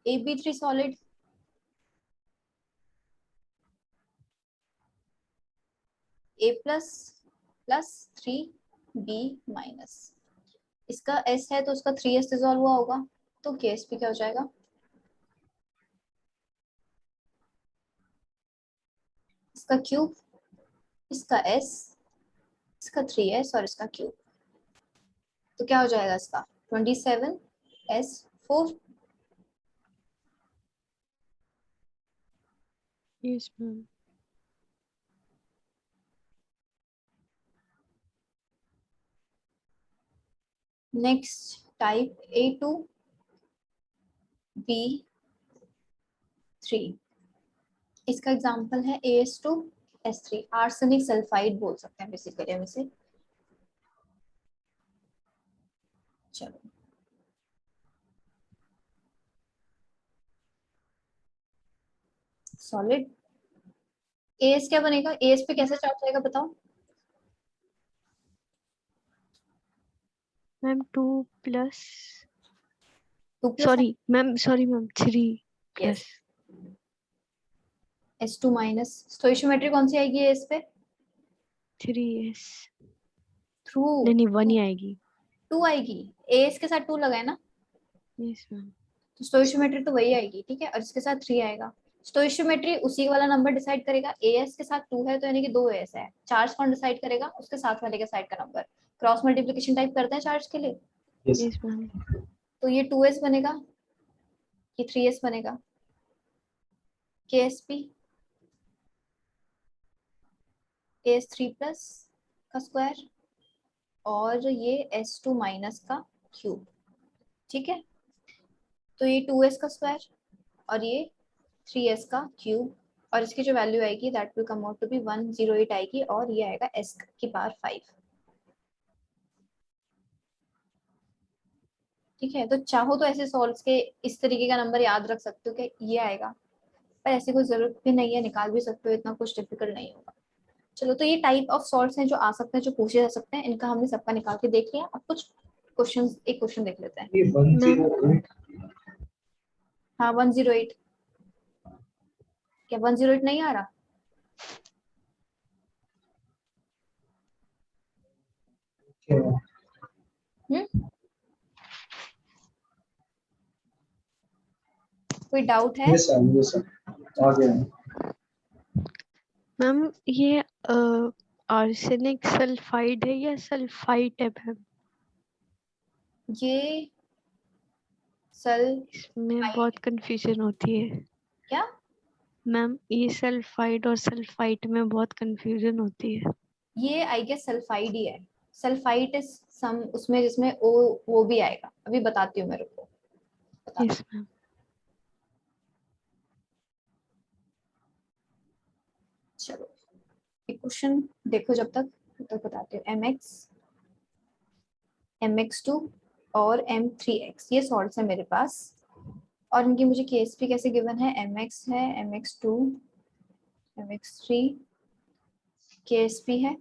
AB3 solid, A plus 3B minus, इसका S है तो उसका 3S डिसॉल्व हुआ होगा, तो KSP क्या हो जाएगा, इसका क्यूब, इसका S, इसका 3S और इसका क्यूब, तो क्या हो जाएगा इसका 27S4। Yes ma'am. Next type A2B3, इसका एग्जांपल है AS2S3, आर्सेनिक सल्फाइड बोल सकते हैं बेसिकली हम इसे। चलो सॉलिड, AS क्या बनेगा, AS पे कैसे चार्ज आएगा बताओ, ma'am 2 plus, 2 plus sorry ma'am 3 plus S2 minus, stoichiometry कौन सी आएगी AS पे, 3s, थ्रू नहीं 1 ही आएगी। 2 आएगी, AS के साथ 2 लगाए ना, यस मैम। तो स्टोइशियोमेट्री तो वही आएगी, ठीक है, और इसके साथ 3 आएगा। स्टोइशियोमेट्री उसी वाला नंबर डिसाइड करेगा, AS के साथ 2 है तो यानी कि 2 AS है, चार्ज कौन डिसाइड करेगा, उसके साथ वाले के साइड का नंबर, क्रॉस मल्टीप्लिकेशन टाइप करते हैं चार्ज के लिए, Yes. Yes ma'am. तो ये 2S बनेगा, ये 3S बनेगा, KSP AS3 प्लस का स्क्वायर और ये S2 माइनस का क्यूब, ठीक है, तो ये 2S का स्क्वायर और ये 3S का क्यूब, और इसकी जो वैल्यू आएगी that will come out to be 108 आएगी, और ये आएगा S की पावर 5, ठीक है। तो चाहो तो ऐसे सॉल्व्स के इस तरीके का नंबर याद रख सकते हो कि ये आएगा, पर ऐसी कोई जरूरत भी नहीं है, निकाल भी सकते हो, इतना कुछ डिफिकल्ट नहीं होगा। चलो, तो ये टाइप ऑफ सॉल्ट्स हैं जो आ सकते हैं, जो पूछे जा सकते हैं, इनका हमने सबका निकाल के देख लिया। अब कुछ क्वेश्चंस, एक क्वेश्चन देख लेते हैं। ये 108 हाँ 108, क्या 108 नहीं आ रहा, कोई डाउट है? yes sir आ गया। मैम ये आर्सेनिक सल्फाइड है या सल्फाइट है मैम? ये सल इसमें बहुत कंफ्यूजन होती है क्या, मैम, ये सल्फाइड और सल्फाइट में बहुत कंफ्यूजन होती है। ये आई गेस सल्फाइड ही है, सल्फाइट इज सम उसमें जिसमें ओ वो भी आएगा, अभी बताती हूँ मेरे को, बता। Yes ma'am. चलो एक क्वेश्चन देखो जब तक बताती हूँ। mx2 और m3x ये सॉल्ट्स है मेरे पास, और इनकी मुझे KSP कैसे गिवन है, mx है, mx2, mx3, KSP है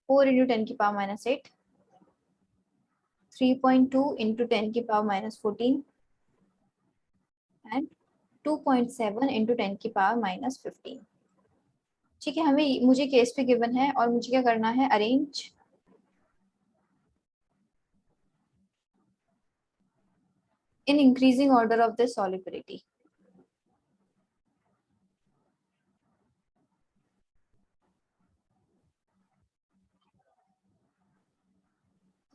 4 × 10 की पावर -8, 3.2 × 10 की पावर -14 एंड 2.7 × 10 की पावर -15, ठीक है। मुझे KSP गिवन है और मुझे क्या करना है, arrange in increasing order of the solubility.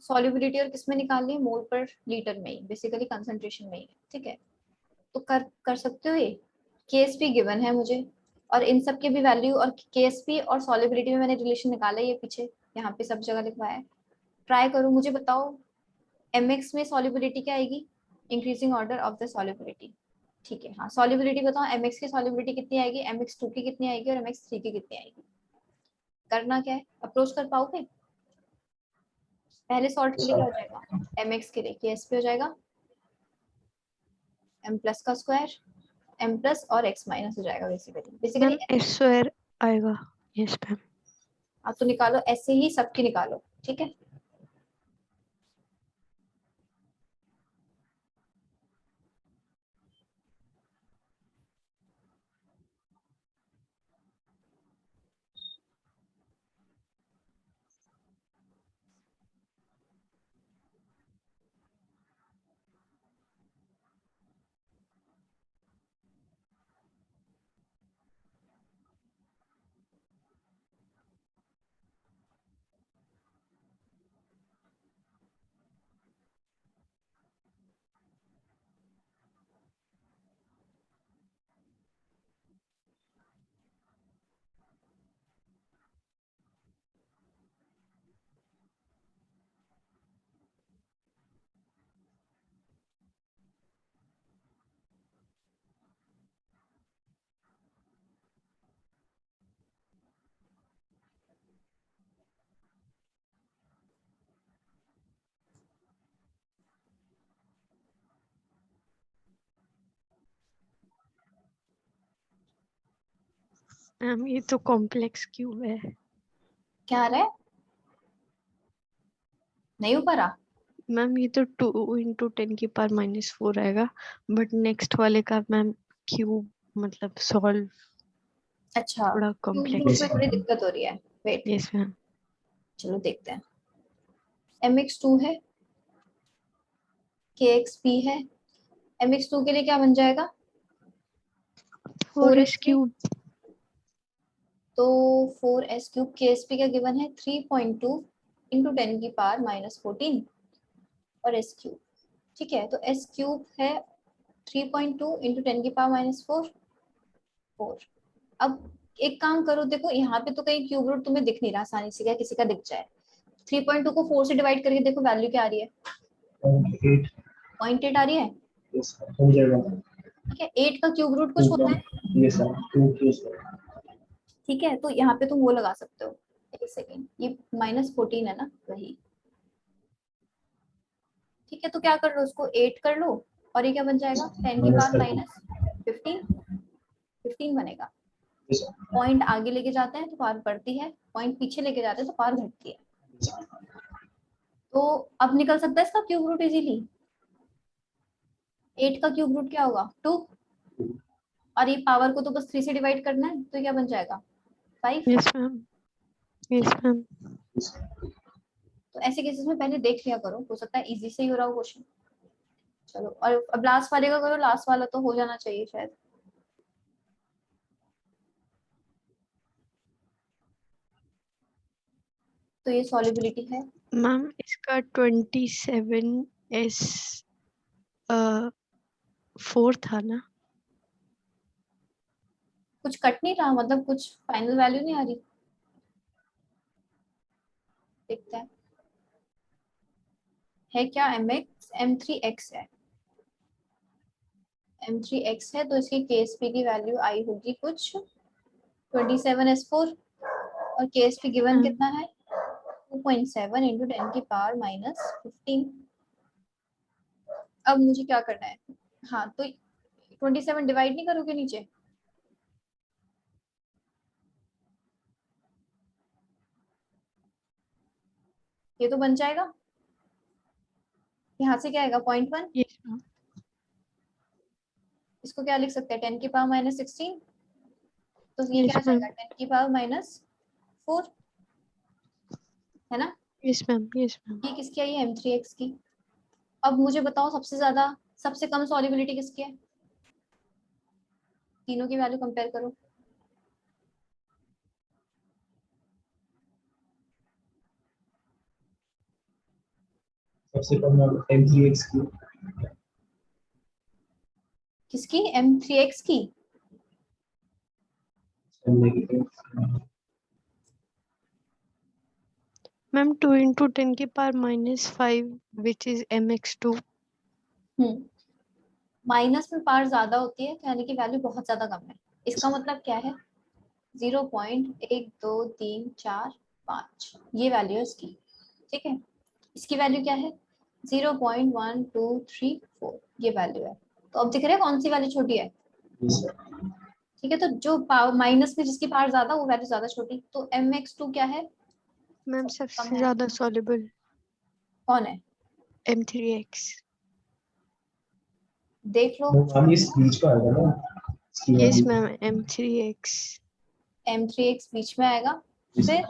Solubility और किसमें निकालनी है, मोल पर लीटर में ही, बेसिकली कंसंट्रेशन में ही, ठीक है। तो कर सकते हो, ये KSP गिवन है मुझे, और इन सब के भी वैल्यू, और KSP और सॉल्युबिलिटी में मैंने रिलेशन निकाला है, ये पीछे यहाँ पे सब जगह लिखवाया है। ट्राई करो, मुझे बताओ mx में सॉल्युबिलिटी क्या आएगी, increasing order of the solubility, ठीक है। हाँ सॉल्युबिलिटी बताओ, mx की सॉल्युबिलिटी कितनी आएगी, mx2 की कितनी आएगी और mx3 की कितनी आएगी, करना क्या है, अप्रोच कर पाओगे? पहले सॉल्ट के लिए क्या हो जाएगा, mx के लिए KSP हो जाएगा m प्लस का स्क्वायर, m प्लस और x माइनस हो जाएगा, बेसिकली मैम एस स्क्वायर आएगा। Yes ma'am. आप तो निकालो, ऐसे ही सबकी निकालो, ठीक है। मैम ये तो कॉम्प्लेक्स क्यूब है। क्या आ रहा है, नहीं ऊपर आ? मैम ये तो 2 × 10⁻⁴ आएगा, बट नेक्स्ट वाले का मैम क्यूब मतलब सॉल्व अच्छा, थोड़ा क्यूब रूट कॉम्प्लेक्स में है। थोड़ी दिक्कत हो रही है, वेट, यस मैम। चलो देखते हैं। mx2 है, kxp है, mx2 के लिए क्या बन जाएगा, 4s4sp, क्यूब। तो 4s क्यूब, ksp का गिवन है 3.2 इंटू 10⁻⁻14 और s क्यूब, ठीक है। तो s क्यूब है 3.2 इंटू 10⁻⁻4 4। अब एक काम करो, देखो यहाँ पे तो कहीं क्यूब रूट तुम्हें दिख नहीं रहा, आसानी से क्या किसी का दिख जाए। 3.2 को 4 से डिवाइड करके देखो वैल्यू क्या आ रही है, 0.8 0.8 आ रही है, हो जाएगा। ठीक है। 8 का क्यूब रूट कुछ होता है, ये सर 2 क्यू सर। ठीक है। तो यहाँ पे तुम वो लगा सकते हो, एक सेकेंड, ये -14 है ना, वही, ठीक है। तो क्या कर लो, उसको 8 कर लो और ये क्या बन जाएगा, 10 की माइनस पावर करके -15 बनेगा। ये सर। पॉइंट आगे लेके जाते हैं तो पावर बढ़ती है, पॉइंट पीछे लेके जाते हैं तो पावर घटती है। तो अब निकल सकता है इसका क्यूब रूट इजीली। 8 का क्यूब रूट क्या होगा, 2, और ये पावर को तो बस 3 से डिवाइड करना है, तो क्या बन जाएगा, 5। Yes ma'am. Yes ma'am. तो ऐसे केसेस में पहले देख लिया करो, हो सकता है इजी से ही हो रहा हो क्वेश्चन। चलो, और अब लास्ट वाले का करो, लास्ट वाला तो हो जाना चाहिए शायद। तो ये सॉलिबिलिटी है, मैम इसका 27s 4 था ना। कुछ कट नहीं रहा, मतलब कुछ फाइनल वैल्यू नहीं आ रही, देखते हैं है क्या, mx m3x है, m3x है, तो इसकी KSP की वैल्यू आई होगी कुछ 27s4, और KSP गिवन मैम कितना है, 2.7 इंटू 10⁻⁻15। अब मुझे क्या करना है, हाँ तो 27 डिवाइड नहीं करोगे नीचे, ये तो बन जाएगा, यहाँ से क्या आएगा 0.1, यस मैम। इसको क्या लिख सकते हैं 10⁻⁻16, तो ये क्या आ यस मैम। जाएगा 10⁻⁴ है ना। Yes ma'am. Yes ma'am. ये किसकी आई है, m3x की। अब मुझे बताओ सबसे ज्यादा, सबसे कम सॉलिबिलिटी किसकी है, तीनों की वैल्यू कंपेयर करो। सबसे कम m3x की किसकी, m3x की, ma'am 2 × 10⁻⁻5 which is mx2। Minus में पावर ज्यादा होती है, तो यानी कि वैल्यू बहुत ज्यादा कम है। इसका मतलब क्या है, 0.1234 ये वैल्यू है इसकी, ठीक है। इसकी वैल्यू क्या है 0.1234 ये वैल्यू है। तो अब दिख रहा है कौन सी वैल्यू छोटी है, ठीक है, तो जो पावर माइनस में जिसकी पावर ज्यादा वो वैल्यू ज्यादा छोटी, तो mx2 क्या है, मैम कम सबसे है। ज्यादा सॉल्युबल कौन है, M3X। देख लो। वो हम इस बीच का आएगा ना, इसकी yes value ma'am M3X। m3x बीच में आएगा, इस फिर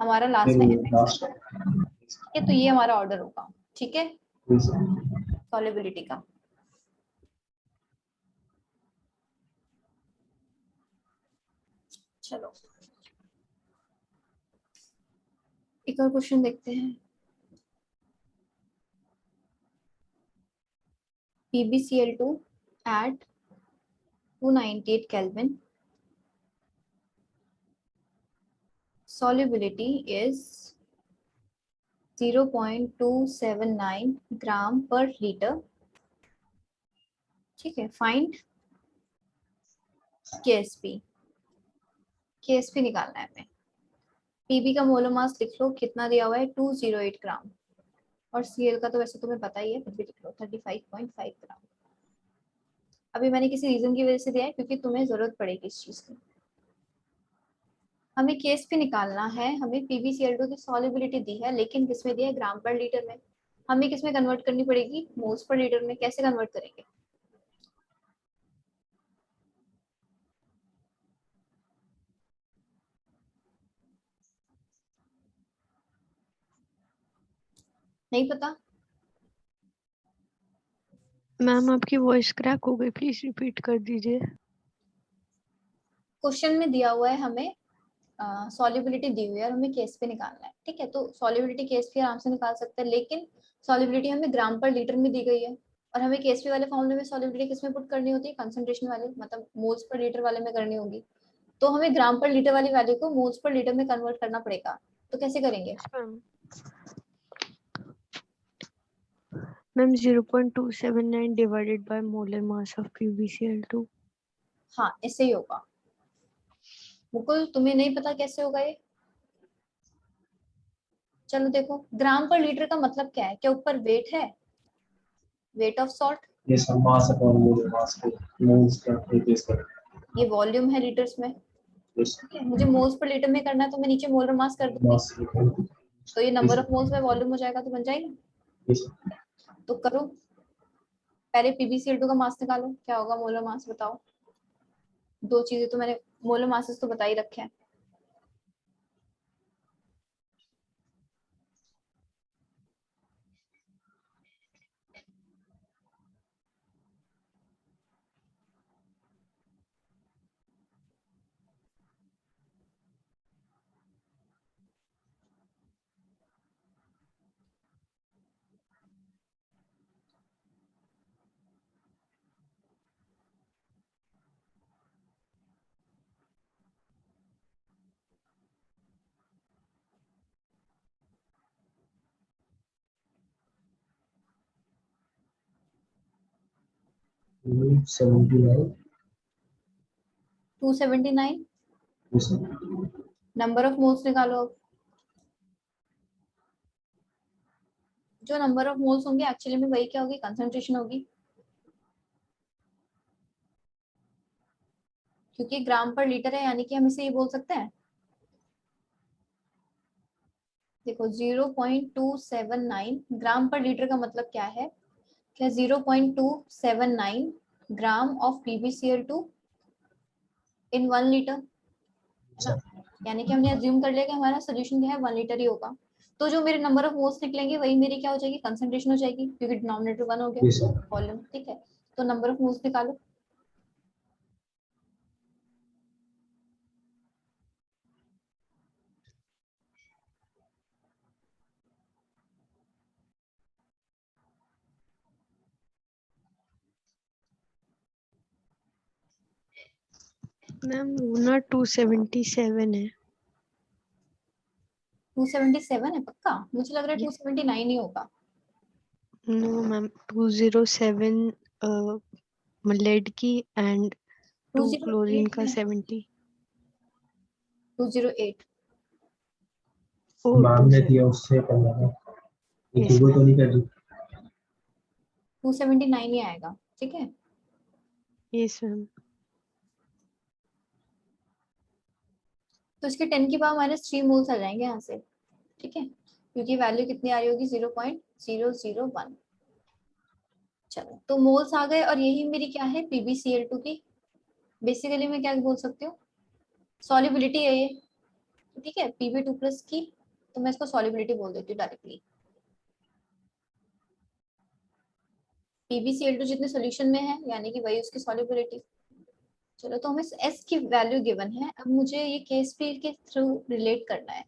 हमारा लास्ट फिर में mx लास्ट है। ठीक है, तो ये हमारा ऑर्डर होगा, ठीक है, इस सॉल्युबिलिटी का। चलो एक और क्वेश्चन देखते हैं। PbCl2 at 298 Kelvin, solubility is 0.279 ग्राम पर लीटर। ठीक है, फाइंड KSP निकालना है हमें। पीबी का मोलर मास लिख लो, कितना दिया हुआ है 208 ग्राम, और Cl का तो वैसे तुम्हें पता ही है, फिर भी लिख लो 35.5 ग्राम। अभी मैंने किसी रीजन की वजह से दिया है क्योंकि तुम्हें जरूरत पड़ेगी इस चीज की। हमें KSP निकालना है, हमें PbCl2 की सॉल्युबिलिटी दी है, लेकिन किसमें दिया है, ग्राम पर लीटर में। हमें किसमें कन्वर्ट करनी पड़ेगी, मोल्स पर लीटर में। कैसे कन्वर्ट करेंगे, नहीं पता। मैम आपकी वॉइस क्रैक हो गई, प्लीज रिपीट कर दीजिए। क्वेश्चन में दिया हुआ है हमें सॉल्युबिलिटी दी हुई है और हमें KSP निकालना है। ठीक है, तो सॉल्युबिलिटी KSP आराम से निकाल सकते हैं, लेकिन सॉल्युबिलिटी हमें ग्राम पर लीटर में दी गई है, और हमें KSP वाले फॉर्मूले में सॉल्युबिलिटी किसमें पुट करनी होती है, कंसंट्रेशन वाले, मतलब मोल्स पर लीटर वाले में करनी होगी। तो हमें ग्राम पर लीटर वाली वैल्यू को मोल्स पर लीटर में कन्वर्ट करना पड़ेगा। तो कैसे करेंगे, ma'am 0.279 divided by molar mass of PbCl2। हाँ ऐसे ही होगा। मुकुल तुम्हें नहीं पता कैसे होगा ये, चलो देखो, ग्राम पर लीटर का मतलब क्या है, क्या ऊपर वेट है, वेट ऑफ सॉल्ट, ये सब मास अपॉन मोल मास को मोल्स का रिप्लेस कर ये वॉल्यूम है लीटर्स में। दिस ठीक है, मुझे मोल्स पर लीटर में करना है, तो मैं नीचे मोलर मास कर दूंगी, मास इक्वल टू तो ये दिस नंबर ऑफ मोल्स में वॉल्यूम हो जाएगा, तो बन जाएगा। दिस तो करो, पहले PbCl2 का मास निकालो, क्या होगा मोलर मास बताओ। दो चीजें तो मैंने मोलर मासेस तो बता ही रखे हैं। मोल 79 279 दिस नंबर ऑफ मोल्स निकालो। जो नंबर ऑफ मोल्स होंगे एक्चुअली में वही क्या होगी, कंसंट्रेशन होगी, क्योंकि ग्राम पर लीटर है, यानी कि हम इसे ये बोल सकते हैं। देखो 0.279 ग्राम पर लीटर का मतलब क्या है, क्या 0.279 gram of PbCl2 in 1 litre, है ना। यानी कि हमने अज्यूम कर लिया कि हमारा सोल्यूशन क्या है, 1 लीटर ही होगा। तो जो मेरे नंबर ऑफ मोल्स निकलेंगे वही मेरी क्या हो जाएगी, कंसंट्रेशन हो जाएगी, क्योंकि डिनोमिनेटर 1 हो गया, दिस वॉल्यूम। ठीक है, तो नंबर ऑफ मोल्स निकालो। मैम वो ना 277 है। 277 है पक्का, मुझे लग रहा है 279 ही होगा। नो मैम 207 लेड की एंड 2 क्लोरीन 208 का नहीं, 70। 208। मैम ने दिया उससे करना है, ये यस गूगल मैम। तो नहीं कर रही। 279 ही आएगा, ठीक है। Yes ma'am. तो इसके 10 की पावर -3 मोल्स आ जाएंगे यहाँ से, ठीक है, क्योंकि वैल्यू कितनी आ रही होगी 0.001। चलो तो मोल्स आ गए और यही मेरी क्या है PbCl2 की बेसिकली मैं क्या बोल सकती हूँ, सॉल्युबिलिटी है ये, ठीक है, Pb2+ की, तो मैं इसको सॉल्युबिलिटी बोल देती हूँ डायरेक्टली। PbCl2 जितने सोल्यूशन में है यानी कि वही उसकी सॉल्युबिलिटी। चलो तो हमें S की वैल्यू गिवन है, अब मुझे ये Ksp के थ्रू रिलेट करना है।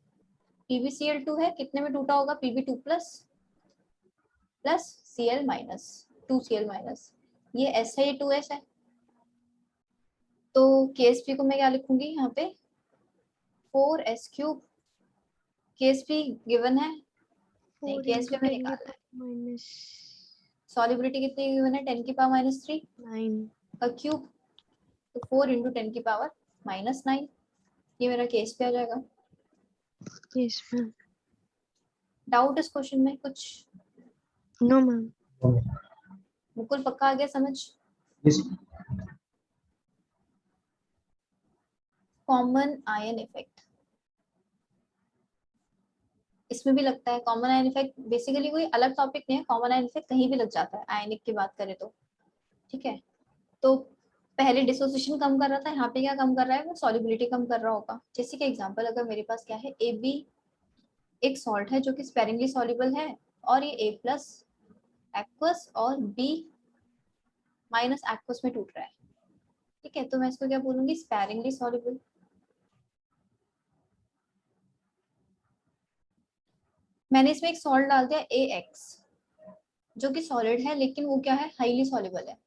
PbCl2 है, कितने में टूटा होगा, Pb2+ plus Cl minus 2Cl minus, ये S है, ये 2S है, तो Ksp को मैं क्या लिखूंगी यहाँ पे 4s3। Ksp गिवन है, नहीं 4 Ksp into हमें 10 की निकालना है, पावर माइनस सॉल्युबिलिटी कितनी गिवन है 10 की पावर -3 9। का क्यूब, तो 4 इंटू 10 की पावर -9, ये मेरा Ksp आ जाएगा। Yes ma'am. डाउट इस क्वेश्चन में कुछ, नो मैम। मुकुल पक्का आ गया समझ। Yes. कॉमन आयन इफेक्ट, इसमें भी लगता है कॉमन आयन इफेक्ट, बेसिकली कोई अलग टॉपिक नहीं है, कॉमन आयन इफेक्ट कहीं भी लग जाता है आयनिक की बात करें तो, ठीक है। तो पहले डिसोसिएशन कम कर रहा था, यहाँ पे क्या कम कर रहा है, वो सॉल्युबिलिटी कम कर रहा होगा। जैसे कि एग्जांपल अगर मेरे पास क्या है AB एक सॉल्ट है जो कि स्पेरिंगली सॉल्युबल है, और ये A+ एक्वस और B- एक्वस में टूट रहा है, ठीक है, तो मैं इसको क्या बोलूंगी स्पेरिंगली सॉल्युबल। मैंने इसमें एक सॉल्ट डाल दिया AX जो कि सॉलिड है, लेकिन वो क्या है हाईली सॉल्युबल है,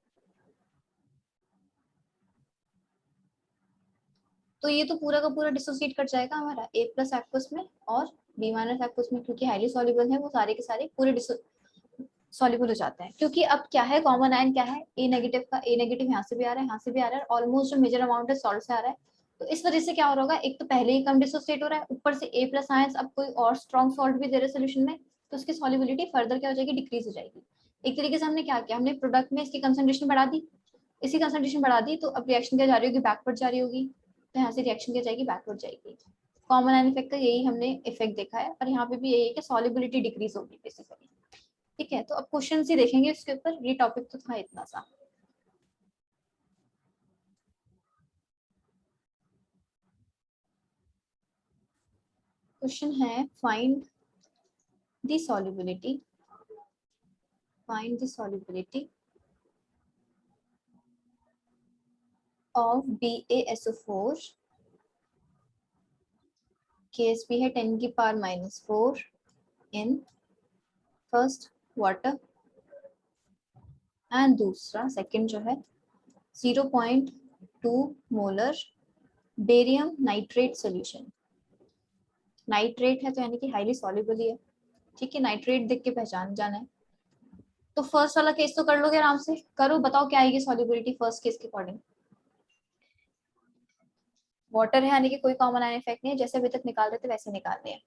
तो ये तो पूरा का पूरा डिसोसिएट कर जाएगा हमारा A+ एक्वस में और B- एक्वस में, क्योंकि हाईली सॉल्युबल है वो सारे के सारे पूरे सॉल्युबल हो जाते हैं। क्योंकि अब क्या है कॉमन आयन क्या है A नेगेटिव का, A नेगेटिव यहाँ से भी आ रहा है, यहाँ से भी आ रहा है, ऑलमोस्ट जो मेजर अमाउंट है सॉल्ट से आ रहा है, तो इस वजह से क्या हो रहा होगा, एक तो पहले ही कम डिसोसिएट हो रहा है, ऊपर से A+ आयंस अब कोई और स्ट्रॉन्ग सॉल्ट भी दे रहे सोल्यूशन में, तो उसकी सॉल्युबिलिटी फर्दर क्या हो जाएगी, डिक्रीज हो जाएगी। एक तरीके से हमने क्या किया, हमने प्रोडक्ट में इसकी कंसंट्रेशन बढ़ा दी, इसकी कंसंट्रेशन बढ़ा दी, तो अब रिएक्शन क्या जा रही होगी, बैकवर्ड जा रही होगी, तो यहाँ से रिएक्शन क्या जाएगी, बैकवर्ड जाएगी। कॉमन आयन इफेक्ट का यही हमने इफेक्ट देखा है, और यहाँ पे भी यही है कि सॉल्युबिलिटी डिक्रीज होगी बेसिकली, ठीक है। तो अब क्वेश्चन ही देखेंगे इसके ऊपर, ये टॉपिक तो था इतना सा। क्वेश्चन है find the solubility, find the solubility of BaSO4, Ksp है 10 की power -4 in first water, and दूसरा सेकंड जो है 0.2 molar barium nitrate solution. Nitrate है तो यानी कि हाईली सॉल्युबल ही है, ठीक है, नाइट्रेट देख के पहचान जाना है। तो फर्स्ट वाला केस तो कर लोगे आराम से, करो बताओ क्या आएगी सॉल्युबिलिटी फर्स्ट केस के अकॉर्डिंग। वाटर है यानी कि कोई कॉमन आयन इफेक्ट नहीं है, जैसे अभी तक निकाल रहे थे वैसे निकालने हैं।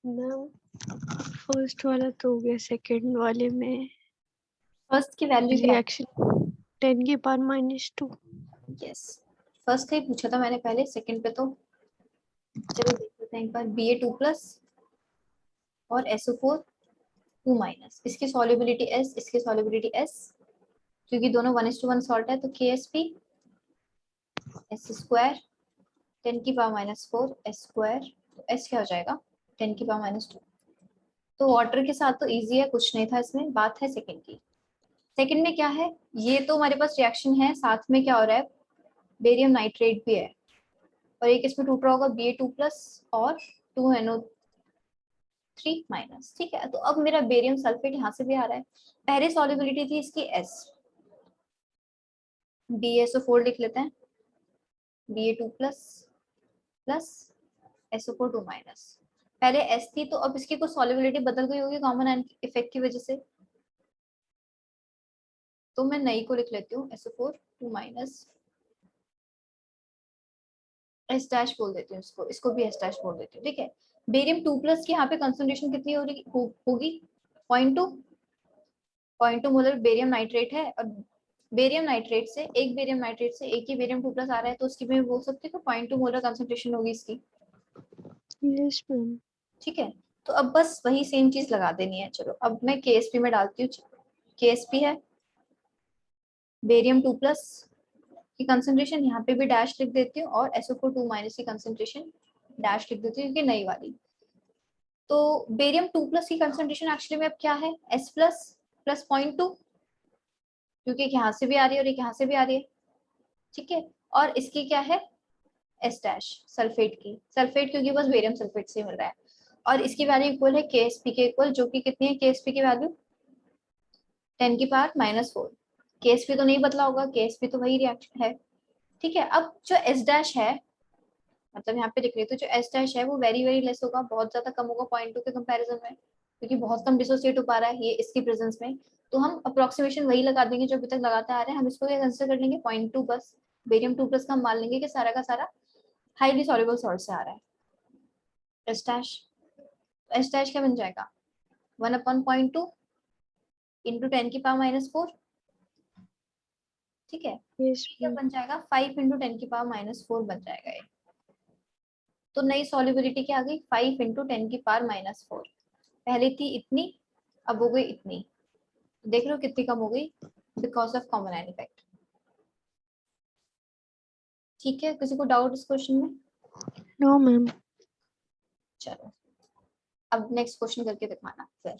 मैम फर्स्ट वाला तो हो गया, सेकंड वाले में फर्स्ट की वैल्यू क्या है, रिएक्शन 10 की पावर -2। यस फर्स्ट का ही पूछा था मैंने पहले, सेकंड पे तो चलो देख लेते हैं एक बार। Ba2+ और SO4 2-, इसकी सॉल्युबिलिटी S, इसकी सॉल्युबिलिटी S, क्योंकि दोनों 1:1 सॉल्ट है, तो KSP S square 10⁻⁻4 S square, तो S क्या हो जाएगा 10⁻²। तो वाटर के साथ तो इजी है, कुछ नहीं था इसमें, बात है सेकंड की। सेकंड में क्या है, ये तो हमारे पास रिएक्शन है, साथ में क्या हो रहा है, बेरियम नाइट्रेट भी है, और एक इसमें टूट रहा होगा Ba2+ और 2NO3-। ठीक है, तो अब मेरा बेरियम सल्फेट यहाँ से भी आ रहा है। पहले सॉल्युबिलिटी थी इसकी S, BaSO4 लिख लेते हैं, Ba2+ SO4 2-। पहले S थी, तो अब इसकी कुछ सॉल्युबिलिटी बदल गई होगी कॉमन आयन इफेक्ट की वजह से, तो मैं नई को लिख लेती हूँ SO4 2-, S डैश बोल देती हूँ इसको, इसको भी S डैश बोल देती हूँ। ठीक है, बेरियम 2+ की यहाँ पे कंसंट्रेशन कितनी हो रही होगी 0.2 मोलर बेरियम नाइट्रेट है, और बेरियम नाइट्रेट से एक ही बेरियम 2+ आ रहा है, तो उसकी भी बोल सकते हैं 0.2 मोलर कंसंट्रेशन होगी इसकी। Yes ma'am. ठीक है, तो अब बस वही सेम चीज लगा देनी है। चलो अब मैं KSP में डालती हूँ, KSP है बेरियम 2+ की कंसंट्रेशन, यहाँ पे भी डैश लिख देती हूँ, और SO4 2- की कंसंट्रेशन डैश लिख देती हूँ, क्योंकि नई वाली। तो बेरियम 2+ की कंसंट्रेशन एक्चुअली में अब क्या है S+ + 0.2, क्योंकि एक यहाँ से भी आ रही है और एक यहाँ से भी आ रही है। ठीक है, और इसकी क्या है S डैश सल्फेट की, सल्फेट क्योंकि बस बेरियम सल्फेट से मिल रहा है, और इसकी वैल्यू इक्वल है KSP के इक्वल, जो कि कितनी है KSP की वैल्यू 10⁻⁻4। KSP तो नहीं बदला होगा, KSP तो वही रिएक्शन है। ठीक है, अब जो S डैश है, मतलब यहाँ पे लिख रही हूँ, तो जो S डैश है वो वेरी वेरी लेस होगा, बहुत ज्यादा कम होगा 0.2 के कंपैरिजन में, क्योंकि बहुत कम डिसोसिएट हो पा रहा है ये इसकी प्रेजेंस में। तो हम अप्रोक्सीमेशन वही लगा देंगे जो अभी तक लगाते आ रहे हैं, हम इसको कंसिडर कर लेंगे 0.2 बस। बेरियम 2+ का हम मान लेंगे कि सारा का सारा हाईली सॉल्युबल सॉल्ट से आ रहा है। S डैश, S डैश क्या बन जाएगा 1/0.2 इंटू 10⁻⁻4। ठीक है, यस क्या मैम। बन जाएगा 5 इंटू 10⁻⁻4 बन जाएगा ये। तो नई सॉल्युबिलिटी क्या आ गई 5 इंटू 10⁻⁻4। पहले थी इतनी, अब हो गई इतनी, देख लो कितनी कम हो गई, because of common ion effect. ठीक है, किसी को डाउट इस क्वेश्चन में? No ma'am. चलो अब नेक्स्ट क्वेश्चन करके दिखाना फिर।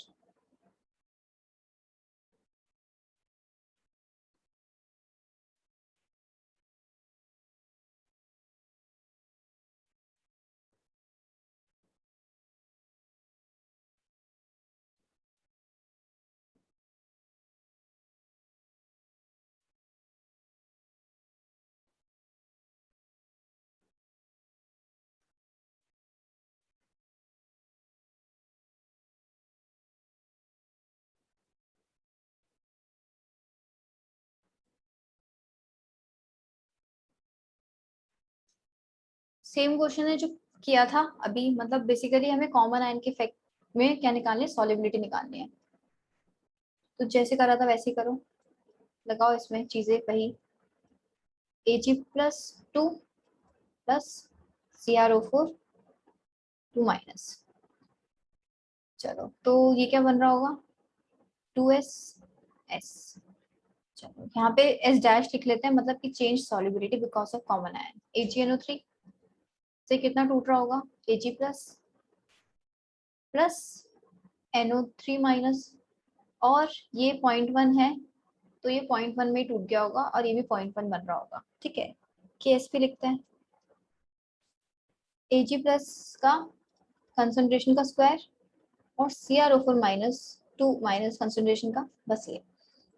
सेम क्वेश्चन है जो किया था अभी, मतलब बेसिकली हमें कॉमन आयन के इफेक्ट में क्या निकालनी है, सॉल्युबिलिटी निकालनी है। तो जैसे करा था वैसे ही करो, लगाओ इसमें चीजें वही, Ag+2 प्लस CrO4 2-। चलो तो ये क्या बन रहा होगा 2SS। चलो यहाँ पे S डैश लिख लेते हैं, मतलब कि change solubility because of common ion. AgNO3 से कितना टूट रहा होगा Ag+ प्लस NO3-, और ये 0.1 है, तो ये 0.1 में ही टूट गया होगा, और ये भी 0.1 बन रहा होगा। ठीक है, KSP लिखते हैं, Ag+ का कंसंट्रेशन का स्क्वायर और CrO4-2- कंसंट्रेशन का, बस ये।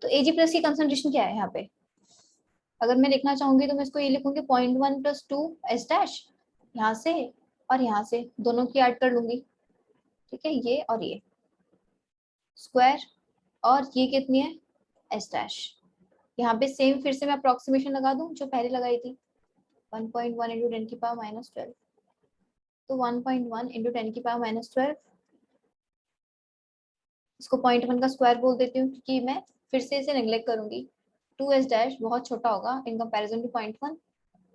तो Ag+ की कंसंट्रेशन क्या है यहाँ पे, अगर मैं लिखना चाहूंगी तो मैं इसको ये लिखूंगी 0.1 + 2 S डैश, यहाँ से और यहाँ से दोनों की ऐड कर लूंगी। ठीक है, ये और ये स्क्वायर, और ये कितनी है S डैश। यहाँ पे सेम फिर से मैं अप्रोक्सीमेशन लगा दूं जो पहले लगाई थी, 1.1 इंटू 10⁻⁻12। तो 1.1 इंटू 10⁻⁻12, इसको 0.1 का स्क्वायर बोल देती हूँ, क्योंकि मैं फिर से इसे नेग्लेक्ट करूंगी। 2S डैश बहुत छोटा होगा इन कंपैरिजन टू 0.1,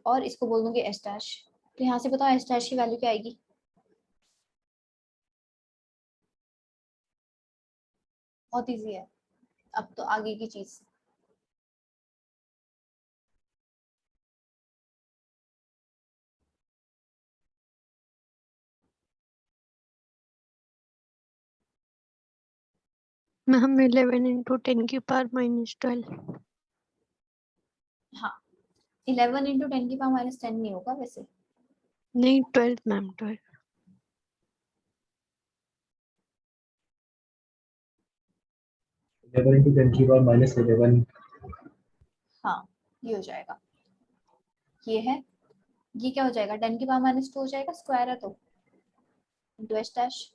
और इसको बोल दूंगी S डैश। तो यहाँ से बताओ S डैश की वैल्यू क्या आएगी, बहुत इजी है, अब तो आगे की चीज। मैम 11 into 10 की पावर -12। हाँ 11 इंटू 10 की पावर -10 नहीं होगा वैसे, नहीं 12 मैम 12। 11 into 10 की पावर -11। हाँ ये हो जाएगा, ये है, ये क्या हो जाएगा 10 की पावर -2 हो जाएगा, स्क्वायर है तो into S dash,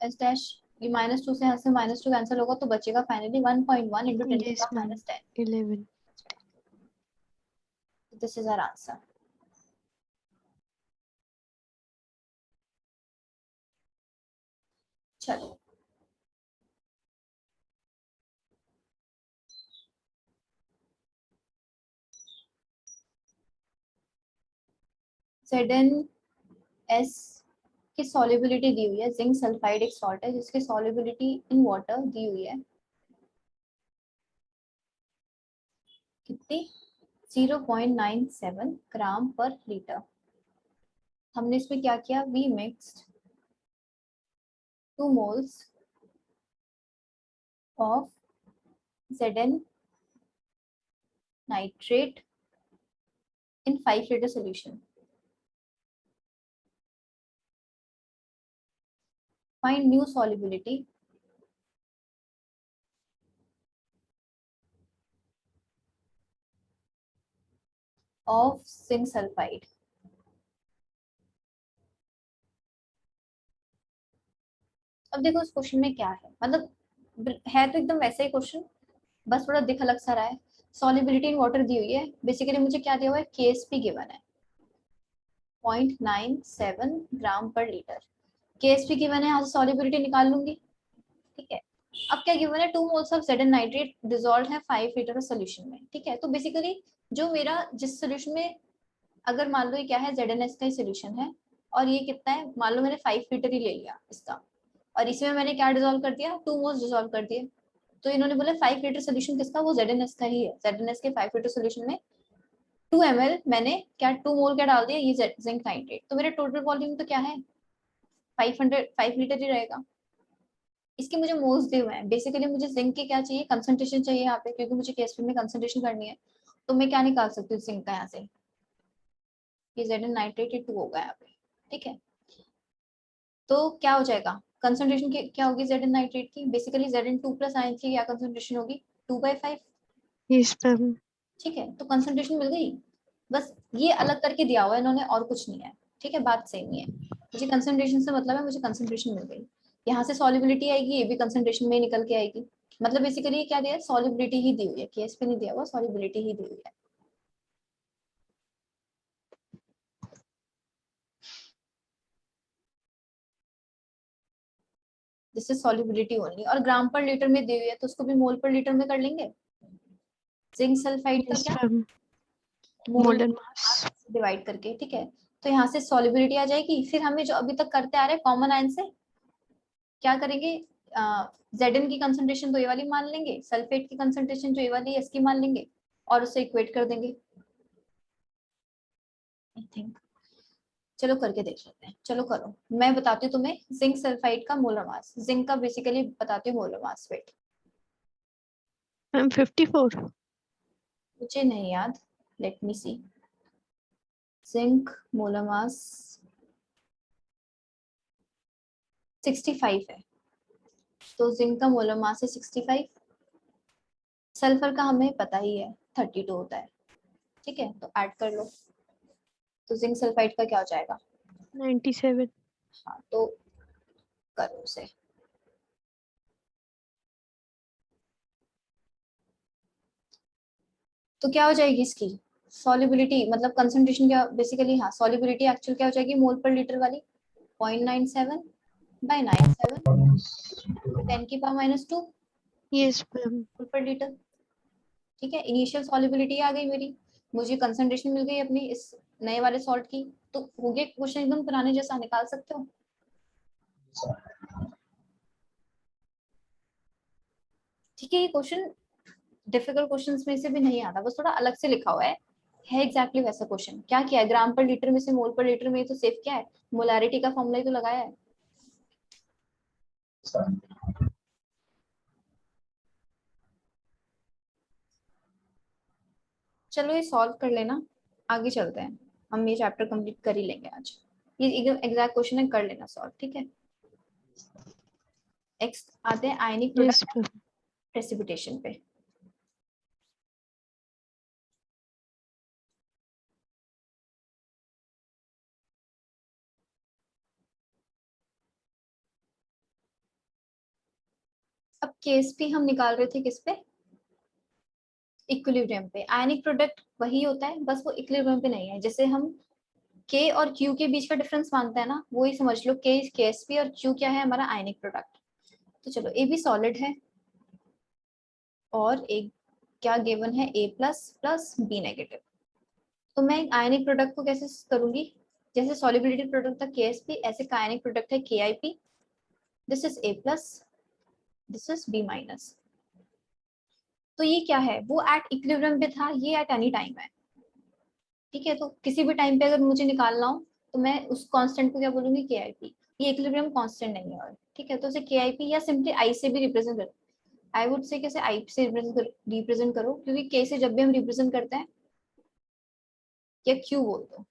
S dash, ये -2 से यहाँ से -2 कैंसिल होगा तो बचेगा फाइनली 1.1 इंटू 10 की यस power ma'am -10। 11। This is our answer. चलो ZnS की सॉल्युबिलिटी दी हुई है, जिंक सल्फाइड एक सॉल्ट है जिसकी सॉल्युबिलिटी इन वाटर दी हुई है कितनी, 0.97 ग्राम पर लीटर। हमने इसमें क्या किया, we mixed 2 moles of Zn nitrate in 5 liter solution. Find new solubility of zinc sulfide. अब देखो इस क्वेश्चन में क्या है, मतलब है तो एकदम वैसा ही क्वेश्चन, बस थोड़ा दिख अलग सा रहा है। सॉल्युबिलिटी इन वाटर दी हुई है, बेसिकली मुझे क्या दिया हुआ है, KSP गिवन है 0.97 ग्राम पर लीटर। KSP गिवन है, यहाँ से सॉल्युबिलिटी निकाल लूंगी, ठीक है। अब क्या गिवन है, 2 moles of Zn nitrate dissolve है 5 लीटर सोल्यूशन में, ठीक है। तो बेसिकली जो मेरा जिस सोल्यूशन में, अगर मान लो ये क्या है, ZnS का ही सोल्यूशन है और ये कितना है, मान लो मैंने 5 लीटर ही ले लिया इसका, और इसमें मैंने क्या डिसॉल्व कर दिया, 2 मोल्स डिसॉल्व कर दिए। तो इन्होंने बोला 5 लीटर सोल्यूशन किसका, वो ZnS का ही है। ZnS के 5 लीटर सोल्यूशन में 2 ml मैंने क्या 2 मोल क्या डाल दिया, ये जिंक नाइट्रेट। तो मेरा टोटल वॉल्यूम तो क्या है 5 लीटर ही रहेगा। इसके मुझे मोल्स दिए हुए हैं, बेसिकली मुझे जिंक के क्या चाहिए, कंसंट्रेशन चाहिए यहाँ पे, क्योंकि मुझे केएसपी में कंसंट्रेशन करनी है। तो मैं क्या निकाल सकती हूँ जिंक का यहाँ से, ये Zn नाइट्रेट 2 होगा यहाँ पे, ठीक है। तो क्या हो जाएगा, कंसंट्रेशन क्या होगी Zn नाइट्रेट की, बेसिकली Zn2 प्लस आयन की क्या कंसंट्रेशन होगी, 2/5, यस मैम। ठीक है। तो कंसंट्रेशन मिल गई, बस ये अलग करके दिया हुआ है इन्होंने और कुछ नहीं है, ठीक है, बात सेम ही है। मुझे कंसंट्रेशन से मतलब है, मुझे कंसंट्रेशन मिल गई, यहाँ से सॉल्युबिलिटी आएगी, ये भी कंसंट्रेशन में ही निकल के आएगी। मतलब बेसिकली ये क्या दिया है, सॉल्युबिलिटी ही दी हुई है, केएसपी नहीं दिया हुआ, सॉल्युबिलिटी ही दी हुई है। दिस इज सॉल्युबिलिटी ओनली, और ग्राम पर लीटर में दी हुई है तो उसको भी मोल पर लीटर में कर लेंगे। जिंक सल्फाइड का यस क्या, मैम मोल मोलर मास। डिवाइड करके, ठीक है। तो यहाँ से सॉल्युबिलिटी आ जाएगी, फिर हमें जो अभी तक करते आ रहे हैं कॉमन आयन से क्या करेंगे, Zn की कंसंट्रेशन तो ये वाली मान लेंगे, सल्फेट की कंसंट्रेशन जो ये वाली है इसकी मान लेंगे और उससे इक्वेट कर देंगे। आई थिंक, चलो करके देख लेते हैं, चलो करो, मैं बताती हूँ तुम्हें जिंक सल्फाइड का मोलर मास, जिंक का बेसिकली बताती हूँ मोलर मास, वेट मैम 54। मुझे नहीं याद, लेट मी सी, जिंक मोलर मास 65 है, तो जिंक का मोलर मास है 65, सल्फर का हमें पता ही है 32 होता है, ठीक है। तो ऐड कर लो, तो जिंक सल्फाइड का क्या हो जाएगा, 97। हाँ तो करो उसे, तो क्या हो जाएगी इसकी सॉल्युबिलिटी, मतलब कंसंट्रेशन क्या, बेसिकली हाँ सॉल्युबिलिटी एक्चुअल क्या हो जाएगी मोल पर लीटर वाली 0.97/97 10 की पावर -2 यस मैम। मोल पर लीटर, ठीक है। इनिशियल सॉल्युबिलिटी आ गई मेरी, मुझे कंसंट्रेशन मिल गई अपनी इस नए वाले सॉल्ट की, तो हो गया क्वेश्चन एकदम पुराने जैसा, निकाल सकते हो। ठीक है, ये क्वेश्चन डिफिकल्ट क्वेश्चंस में से भी नहीं आता, बस थोड़ा अलग से लिखा हुआ है एग्जैक्टली वैसा क्वेश्चन। क्या किया है, ग्राम पर लीटर में से मोल पर लीटर में तो सेव किया है, मोलारिटी का फॉर्मूला ही तो लगाया है। चलो ये सॉल्व कर लेना, आगे चलते हैं। हम ये चैप्टर कंप्लीट कर ही लेंगे आज। ये एकदम एग्जैक्ट क्वेश्चन है, कर लेना सॉल्व, ठीक है। नेक्स्ट आते हैं आयनिक यस प्रोडक्ट प्रेसिपिटेशन पे। अब केएसपी हम निकाल रहे थे किस पे, इक्विलिब्रियम पे। आयनिक प्रोडक्ट वही होता है, बस वो इक्विलिब्रियम पे नहीं है। जैसे हम के और क्यू के बीच का डिफरेंस मानते हैं ना, वो ही समझ लो, के केएसपी और क्यू क्या है, हमारा आयनिक प्रोडक्ट। तो चलो ए भी सॉलिड है और एक क्या गिवन है, ए प्लस प्लस बी नेगेटिव। तो मैं आयनिक प्रोडक्ट को कैसे करूंगी, जैसे सॉल्युबिलिटी प्रोडक्ट था केएसपी, ऐसे का आयनिक प्रोडक्ट है KIP. This is A plus, this is B minus. तो ये क्या है, वो एट इक्विलिब्रियम पे था, ये एट एनी टाइम है, ठीक है। तो किसी भी टाइम पे अगर मुझे निकालना हो तो मैं उस कांस्टेंट को क्या बोलूंगी, केआईपी। ये इक्विलिब्रियम कांस्टेंट नहीं है, और ठीक है, तो उसे केआईपी या सिंपली आई से भी रिप्रेजेंट करो। आई वुड से कैसे आई से रिप्रेजेंट करो, क्योंकि के से जब भी हम रिप्रेजेंट करते हैं, या क्यू बोल दो,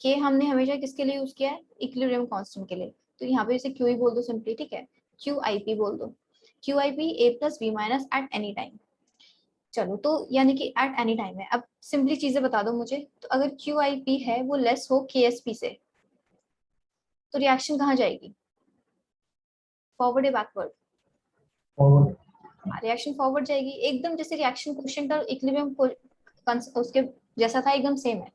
के हमने हमेशा किसके लिए यूज किया है, इक्विलिब्रियम कांस्टेंट के लिए। तो यहाँ पे इसे क्यू ही बोल दो सिंपली, ठीक है। क्यू आई पी बोल दो, Q I P A plus B minus at any time. चलो तो यानी कि एट एनी टाइम है। अब सिंपली चीजें बता दो मुझे, तो अगर क्यू आई पी है वो लेस हो के एस पी से, तो रिएक्शन कहाँ जाएगी, फॉरवर्ड या बैकवर्ड। फॉरवर्ड। रिएक्शन फॉरवर्ड जाएगी, एकदम जैसे रिएक्शन कोएफिशिएंट और इक्विलिब्रियम उसके जैसा था, एकदम सेम है,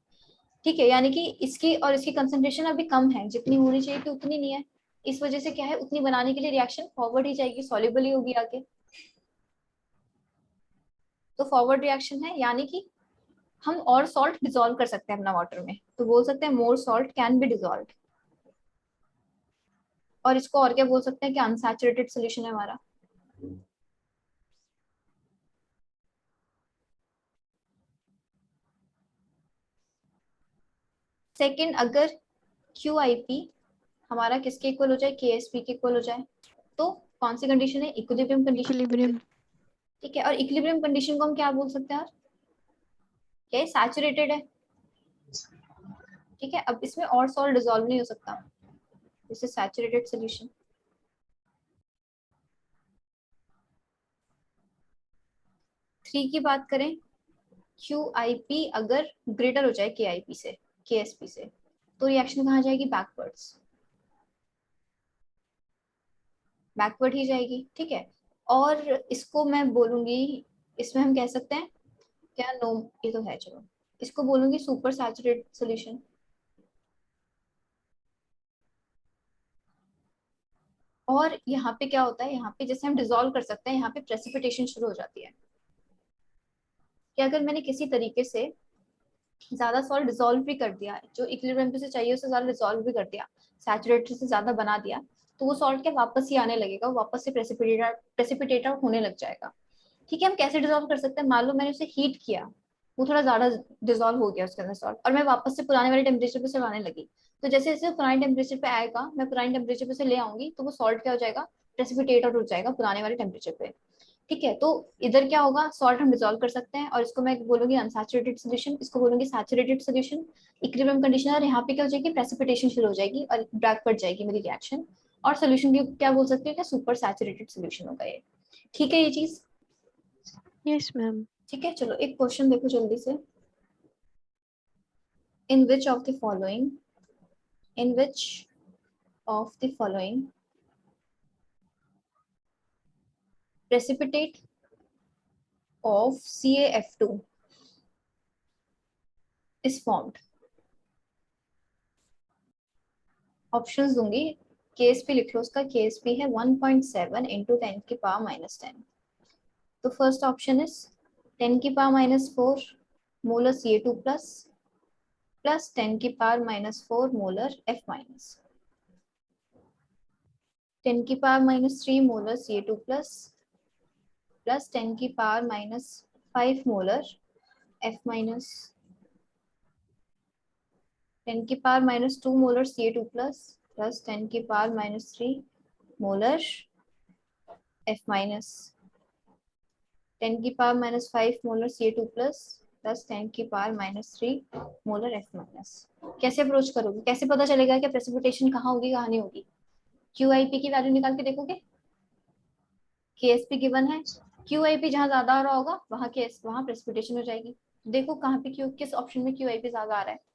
ठीक है। यानी कि इसकी और इसकी कंसंट्रेशन अभी कम है, जितनी होनी चाहिए कि उतनी नहीं है। इस वजह से क्या है, उतनी बनाने के लिए रिएक्शन फॉरवर्ड ही जाएगी, सॉल्युबल ही होगी आगे। तो फॉरवर्ड रिएक्शन है, यानी कि हम और सॉल्ट डिसॉल्व कर सकते हैं अपना वाटर में, तो बोल सकते हैं मोर सॉल्ट कैन बी डिसॉल्व। और इसको और क्या बोल सकते हैं कि अनसैचुरेटेड सोल्यूशन है हमारा। सेकंड, अगर क्यू आई पी हमारा किसके इक्वल हो जाए, के एस पी के इक्वल हो जाए, तो कौन सी कंडीशन है, इक्विलिब्रियम कंडीशन, इक्विलिब्रियम। ठीक है। और इक्विलिब्रियम कंडीशन को हम क्या बोल सकते हैं, और क्या सैचुरेटेड है, ठीक है। अब इसमें और सॉल्ट डिसॉल्व नहीं हो सकता, this is saturated solution. Three की बात करें, क्यू आई पी अगर ग्रेटर हो जाए के आई पी से, के एस पी से, तो रिएक्शन कहाँ जाएगी, बैकवर्ड्स, बैकवर्ड ही जाएगी, ठीक है। और इसको मैं बोलूंगी, इसमें हम कह सकते हैं क्या, नो ये तो है, चलो इसको बोलूंगी सुपर सैचुरेटेड सॉल्यूशन। और यहाँ पे क्या होता है, यहाँ पे जैसे हम डिसॉल्व कर सकते हैं, यहाँ पे प्रेसिपिटेशन शुरू हो जाती है कि अगर मैंने किसी तरीके से ज्यादा सॉल्ट डिसॉल्व भी कर दिया, जो इक्विलिब्रियम पे से चाहिए उससे ज्यादा डिसॉल्व भी कर दिया, सैचुरेटेड से ज्यादा बना दिया, तो वो सॉल्ट क्या वापस ही आने लगेगा, वापस से प्रेसिपिटेट आउट होने लग जाएगा, ठीक है। हम कैसे डिसॉल्व कर सकते हैं, मान लो मैंने उसे हीट किया, वो थोड़ा ज्यादा डिसॉल्व हो गया उसके अंदर सॉल्ट, और मैं वापस से पुराने वाले टेम्परेचर पे से लाने लगी, तो जैसे जैसे पुराने टेम्परेचर पे आएगा, मैं पुराने टेम्परेचर पे से ले आऊंगी, तो वो सॉल्ट क्या हो जाएगा, प्रेसिपिटेट आउट हो जाएगा पुराने वाले टेम्परेचर पे, ठीक है। तो इधर क्या होगा, सॉल्ट हम डिसॉल्व कर सकते हैं, और इसको मैं बोलूंगी अनसैचुरेटेड सोल्यूशन, इसको बोलूंगी सैचुरेटेड सोल्यूशन, इक्विलिब्रियम कंडीशन। और यहाँ पे क्या हो जाएगी, प्रेसिपिटेशन शुरू हो जाएगी और बैकवर्ड जाएगी मेरी रिएक्शन, और सोल्यूशन की क्या बोल सकते हैं, क्या सुपर सैचुरेटेड सोल्यूशन होगा ये, ठीक है ये चीज। Yes ma'am. ठीक है, चलो एक क्वेश्चन देखो जल्दी से। In which of the following, in which of the following precipitate of CaF2 is formed। Options दूंगी, केएसपी लिख लो, उसका केएसपी है 1.7 इंटू 10 की पावर माइनस 10। तो फर्स्ट ऑप्शन इज 10 की power minus 4 molar Ca2 plus, plus 10 की power minus 4 molar F minus, 10 की power minus 3 molar Ca2 plus, plus 10 की power minus 5 molar F minus, 10 की power minus 2 molar Ca2 plus, plus 10 की power minus 3 molar F minus. 10 की power -5 molar Ca2 plus 10 की power -3 molar F minus. कैसे approach करोगे, कैसे पता चलेगा कि प्रेसिपिटेशन कहाँ होगी कहाँ नहीं होगी? QIP की वैल्यू निकाल के देखोगे, KSP गिवन है, QIP जहाँ ज्यादा आ रहा होगा वहाँ प्रेसिपिटेशन हो जाएगी। देखो कहाँ पे किस ऑप्शन में QIP ज्यादा आ रहा है।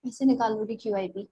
ऐसे निकालोगे QIP।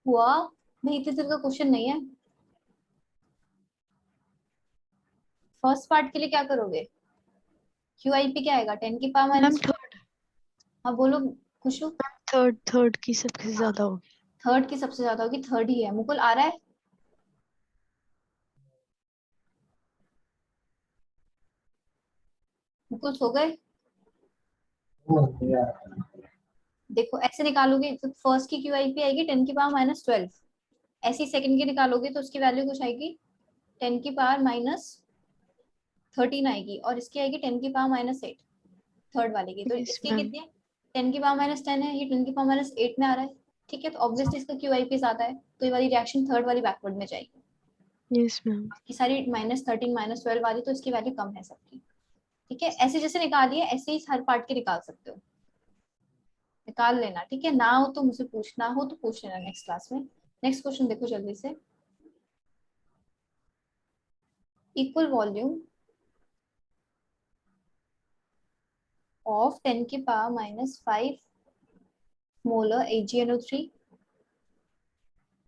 हुआ भाई, इतने देर का क्वेश्चन नहीं है। फर्स्ट पार्ट के लिए क्या करोगे? QIP क्या आएगा? 10 की पावर मैम माइनस, हाँ बोलो खुशू। थर्ड की सबसे ज्यादा होगी। थर्ड की सबसे ज्यादा होगी, थर्ड ही है। मुकुल आ रहा है? मुकुल सो गए? देखो ऐसे निकालोगे तो फर्स्ट की QIP आएगी 10 की पावर -12। ऐसी सेकंड की निकालोगे तो उसकी वैल्यू कुछ आएगी 10 की पावर -13 आएगी, और इसकी आएगी 10 की पावर -8 थर्ड वाले की। तो यस इसकी मैम। कितनी है? 10 की पावर -10 है, ये 10 की पावर -8 में आ रहा है। ठीक है, तो ऑब्वियसली इसका QIP ज्यादा है, तो ये वाली रिएक्शन थर्ड वाली बैकवर्ड में जाएगी। Yes ma'am. की सारी -13 -12 वाली, तो इसकी वैल्यू कम है सबकी। ठीक है, ऐसे जैसे निकालिए ऐसे ही हर पार्ट के निकाल सकते हो, निकाल लेना। ठीक है, ना हो तो मुझसे पूछना, हो तो पूछ लेना नेक्स्ट क्लास में। नेक्स्ट क्वेश्चन देखो जल्दी से। इक्वल वॉल्यूम of 10 की पावर -5 molar AgNO3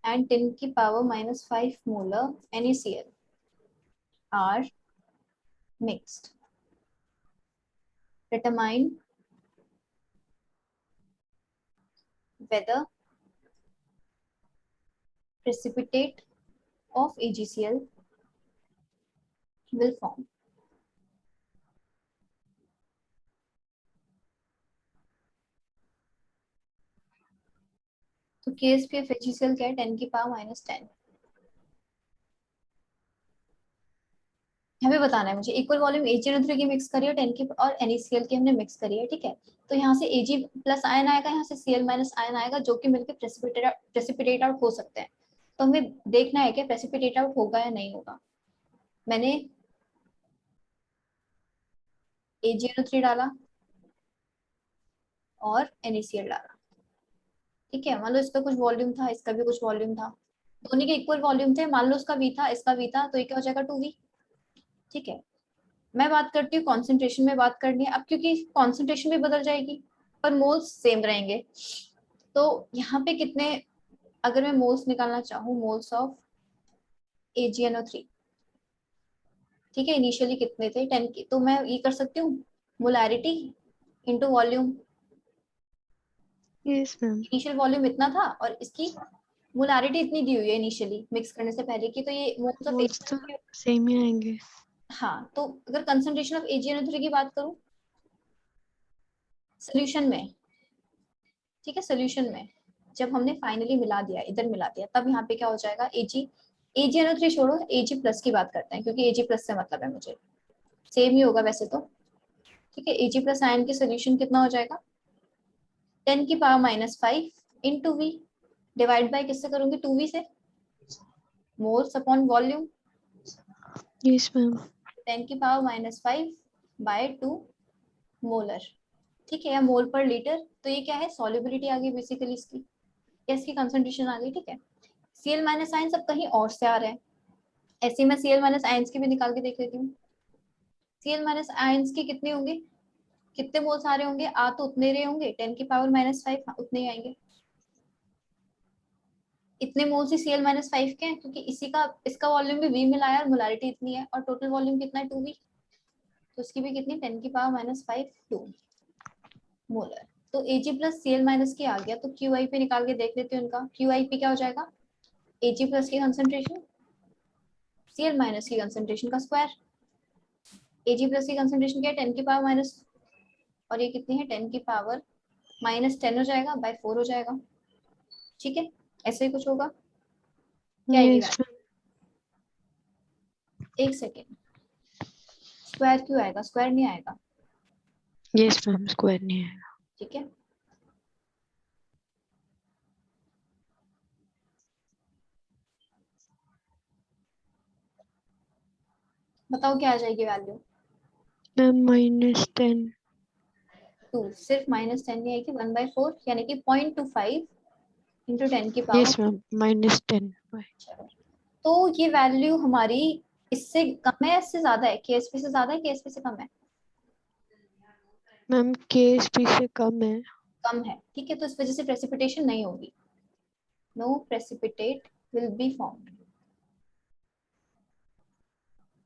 and 10 की power -5 molar NaCl are mixed. Determine whether precipitate of AgCl will form. तो KSP of AgCl क्या है? 10 की पावर -10। यहाँ पे बताना है मुझे इक्वल वॉल्यूम AgNO3 की मिक्स करी है 10 की, और NaCl की हमने मिक्स करी है। ठीक है, तो यहाँ से Ag प्लस आयन आएगा, यहाँ से Cl माइनस आयन आएगा, जो कि मिलकर प्रेसिपिटेट आउट हो सकते हैं। तो हमें देखना है कि प्रेसिपिटेट आउट होगा या नहीं होगा। मैंने AgNO3 डाला और NaCl डाला। ठीक है, मान लो इसका कुछ वॉल्यूम था, इसका भी कुछ वॉल्यूम था, दोनों के इक्वल वॉल्यूम थे। मान लो इसका V था, इसका V था, तो ये क्या हो जाएगा 2V। ठीक है, मैं बात करती हूँ कॉन्सेंट्रेशन में बात करनी है अब, क्योंकि कॉन्सेंट्रेशन भी बदल जाएगी पर मोल्स सेम रहेंगे। तो यहाँ पे कितने, अगर मैं मोल्स निकालना चाहूँ, मोल्स ऑफ AgNO3, ठीक है, इनिशियली कितने थे 10 की, तो मैं ये कर सकती हूँ molarity into volume. Yes ma'am. Initial volume इतना था और इसकी मोलैरिटी इतनी दी हुई है इनिशियली मिक्स करने से पहले की, तो ये मोल्स ऑफ मोल्स तो सेम ही आएंगे। हाँ, तो अगर कंसंट्रेशन ऑफ AgNO3 की बात करूं सोल्यूशन में, ठीक है, सोल्यूशन में जब हमने फाइनली मिला दिया, इधर मिला दिया, तब यहाँ पे क्या हो जाएगा AgNO3 छोड़ो, Ag प्लस की बात करते हैं, क्योंकि Ag प्लस से मतलब है मुझे, सेम ही होगा वैसे तो। ठीक है, Ag प्लस आयन की सोल्यूशन कितना हो जाएगा 10 की power -5 into V, divide by किससे करूंगी 2V से, moles upon volume. Yes ma'am. 10 की पावर -5 बाय 2 मोलर, ठीक है, या मोल पर लीटर। तो ये क्या है, सॉल्युबिलिटी आ गई बेसिकली इसकी, या इसकी कंसंट्रेशन आ गई, ठीक है। Cl माइनस आयंस अब कहीं और से आ रहे हैं, ऐसे ही मैं Cl माइनस आयंस की भी निकाल के देख लेती हूँ। Cl माइनस आयंस की कितने होंगे, कितने मोल्स आ रहे होंगे, आ तो उतने रहे होंगे 10 की पावर -5, उतने ही आएंगे। इतने मोल्स ही Cl -5 के हैं, क्योंकि इसी का इसका वॉल्यूम भी V मिला है और मोलारिटी इतनी है, और टोटल वॉल्यूम कितना है 2V, तो उसकी भी कितनी 10 की पावर -5 2 मोलर। तो Ag प्लस Cl माइनस की आ गया, तो QI पे निकाल के देख लेते हैं उनका। QI पे क्या हो जाएगा, Ag प्लस की कंसंट्रेशन Cl माइनस की कंसंट्रेशन का स्क्वायर। Ag प्लस की कंसंट्रेशन क्या है 10 की पावर माइनस, और ये कितनी है 10 की पावर -10 हो जाएगा, बाय 4 हो जाएगा, ठीक है। ऐसे ही कुछ होगा, क्या आएगी यस वैल्यू, एक सेकेंड, स्क्वायर क्यों आएगा, स्क्वायर नहीं आएगा, यस मैम, स्क्वायर नहीं है। ठीक है। बताओ क्या आ जाएगी वैल्यू, मैम -10। 2, सिर्फ -10 नहीं आएगी, 1/4 यानी कि 0.25 इंटू 10 की यस पावर। मैम, -10। तो ये वैल्यू हमारी इससे कम है, इससे ज्यादा है, केएसपी से ज्यादा है, केएसपी से कम है, मैम KSP से कम है। कम है, ठीक है। तो इस वजह से प्रेसिपिटेशन नहीं होगी, no precipitate will be formed.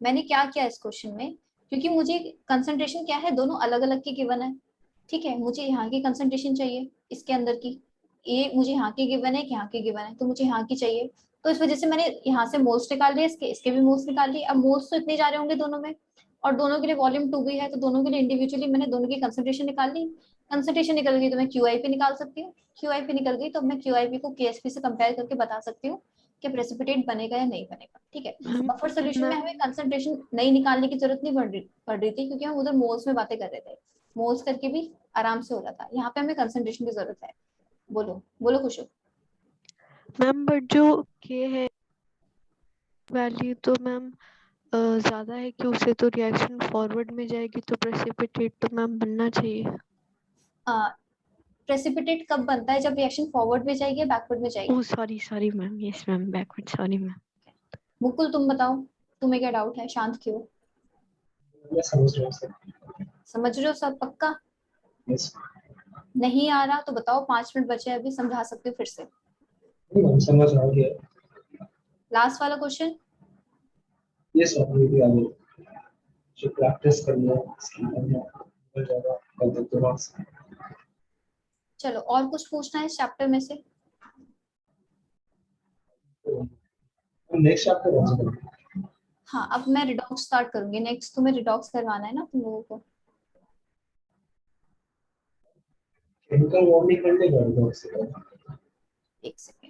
मैंने क्या किया इस क्वेश्चन में, क्योंकि मुझे कंसंट्रेशन क्या है, दोनों अलग अलग की गिवन है, ठीक है। मुझे यहाँ की कंसंट्रेशन चाहिए इसके अंदर की, ये मुझे यहाँ की गिवन है कि यहाँ की गिवन है, तो मुझे यहाँ की चाहिए। तो इस वजह से मैंने यहाँ से मोल्स निकाल लिए, इसके भी मोल्स निकाल लिए। अब मोल्स तो इतने जा रहे होंगे दोनों में, और दोनों के लिए वॉल्यूम 2 भी है, तो दोनों के लिए इंडिविजुअली मैंने दोनों की कंसंट्रेशन निकाल ली। कंसंट्रेशन निकल गई तो मैं क्यू आई पी निकाल सकती हूँ, क्यू आई पी निकल गई तो मैं क्यू आई पी को के एस पी से कंपेयर करके बता सकती हूँ कि प्रेसिपिटेट बनेगा या नहीं बनेगा, ठीक है। मैम बफर सोल्यूशन में मैम हमें कंसंट्रेशन नहीं निकालने की जरूरत नहीं पड़ रही थी, क्योंकि हम उधर मोल्स में बातें कर रहे थे, मोल्स करके भी आराम से हो रहा था। यहाँ पे हमें कंसंट्रेशन की जरूरत है। बोलो बोलो खुशो। मैम बट जो K है वैल्यू तो मैम ज्यादा है कि उससे तो रिएक्शन फॉरवर्ड में जाएगी, तो प्रेसिपिटेट तो मैम बनना चाहिए। प्रेसिपिटेट कब बनता है, जब रिएक्शन फॉरवर्ड में जाएगी या बैकवर्ड में जाएगी। Oh sorry sorry ma'am, yes ma'am, backward, sorry ma'am. Mukul तुम बताओ, तुम्हें क्या डाउट है, शांत क्यों, मैं समझ रहा हूँ सर। समझ रहे हो सब पक्का। यस, नहीं आ रहा तो बताओ, 5 मिनट बचे हैं अभी, समझा सकते हो फिर से। हम समझ रहा हूँ ये। लास्ट वाला क्वेश्चन, ये सब भी आ गई, जो प्रैक्टिस करना इसकी करना बहुत ज़्यादा कर दिमाग से। चलो और कुछ पूछना है इस चैप्टर में से। नेक्स्ट चैप्टर कौन सा करेंगे? हाँ अब मैं रिडॉक्स स्टार्ट करूंगी, नेक्स्ट तुम्हें रिडॉक्स करवाना है ना तुम लोगों को। केमिकल बॉन्डिंग करने का रिडॉक्स से। एक सेकंड।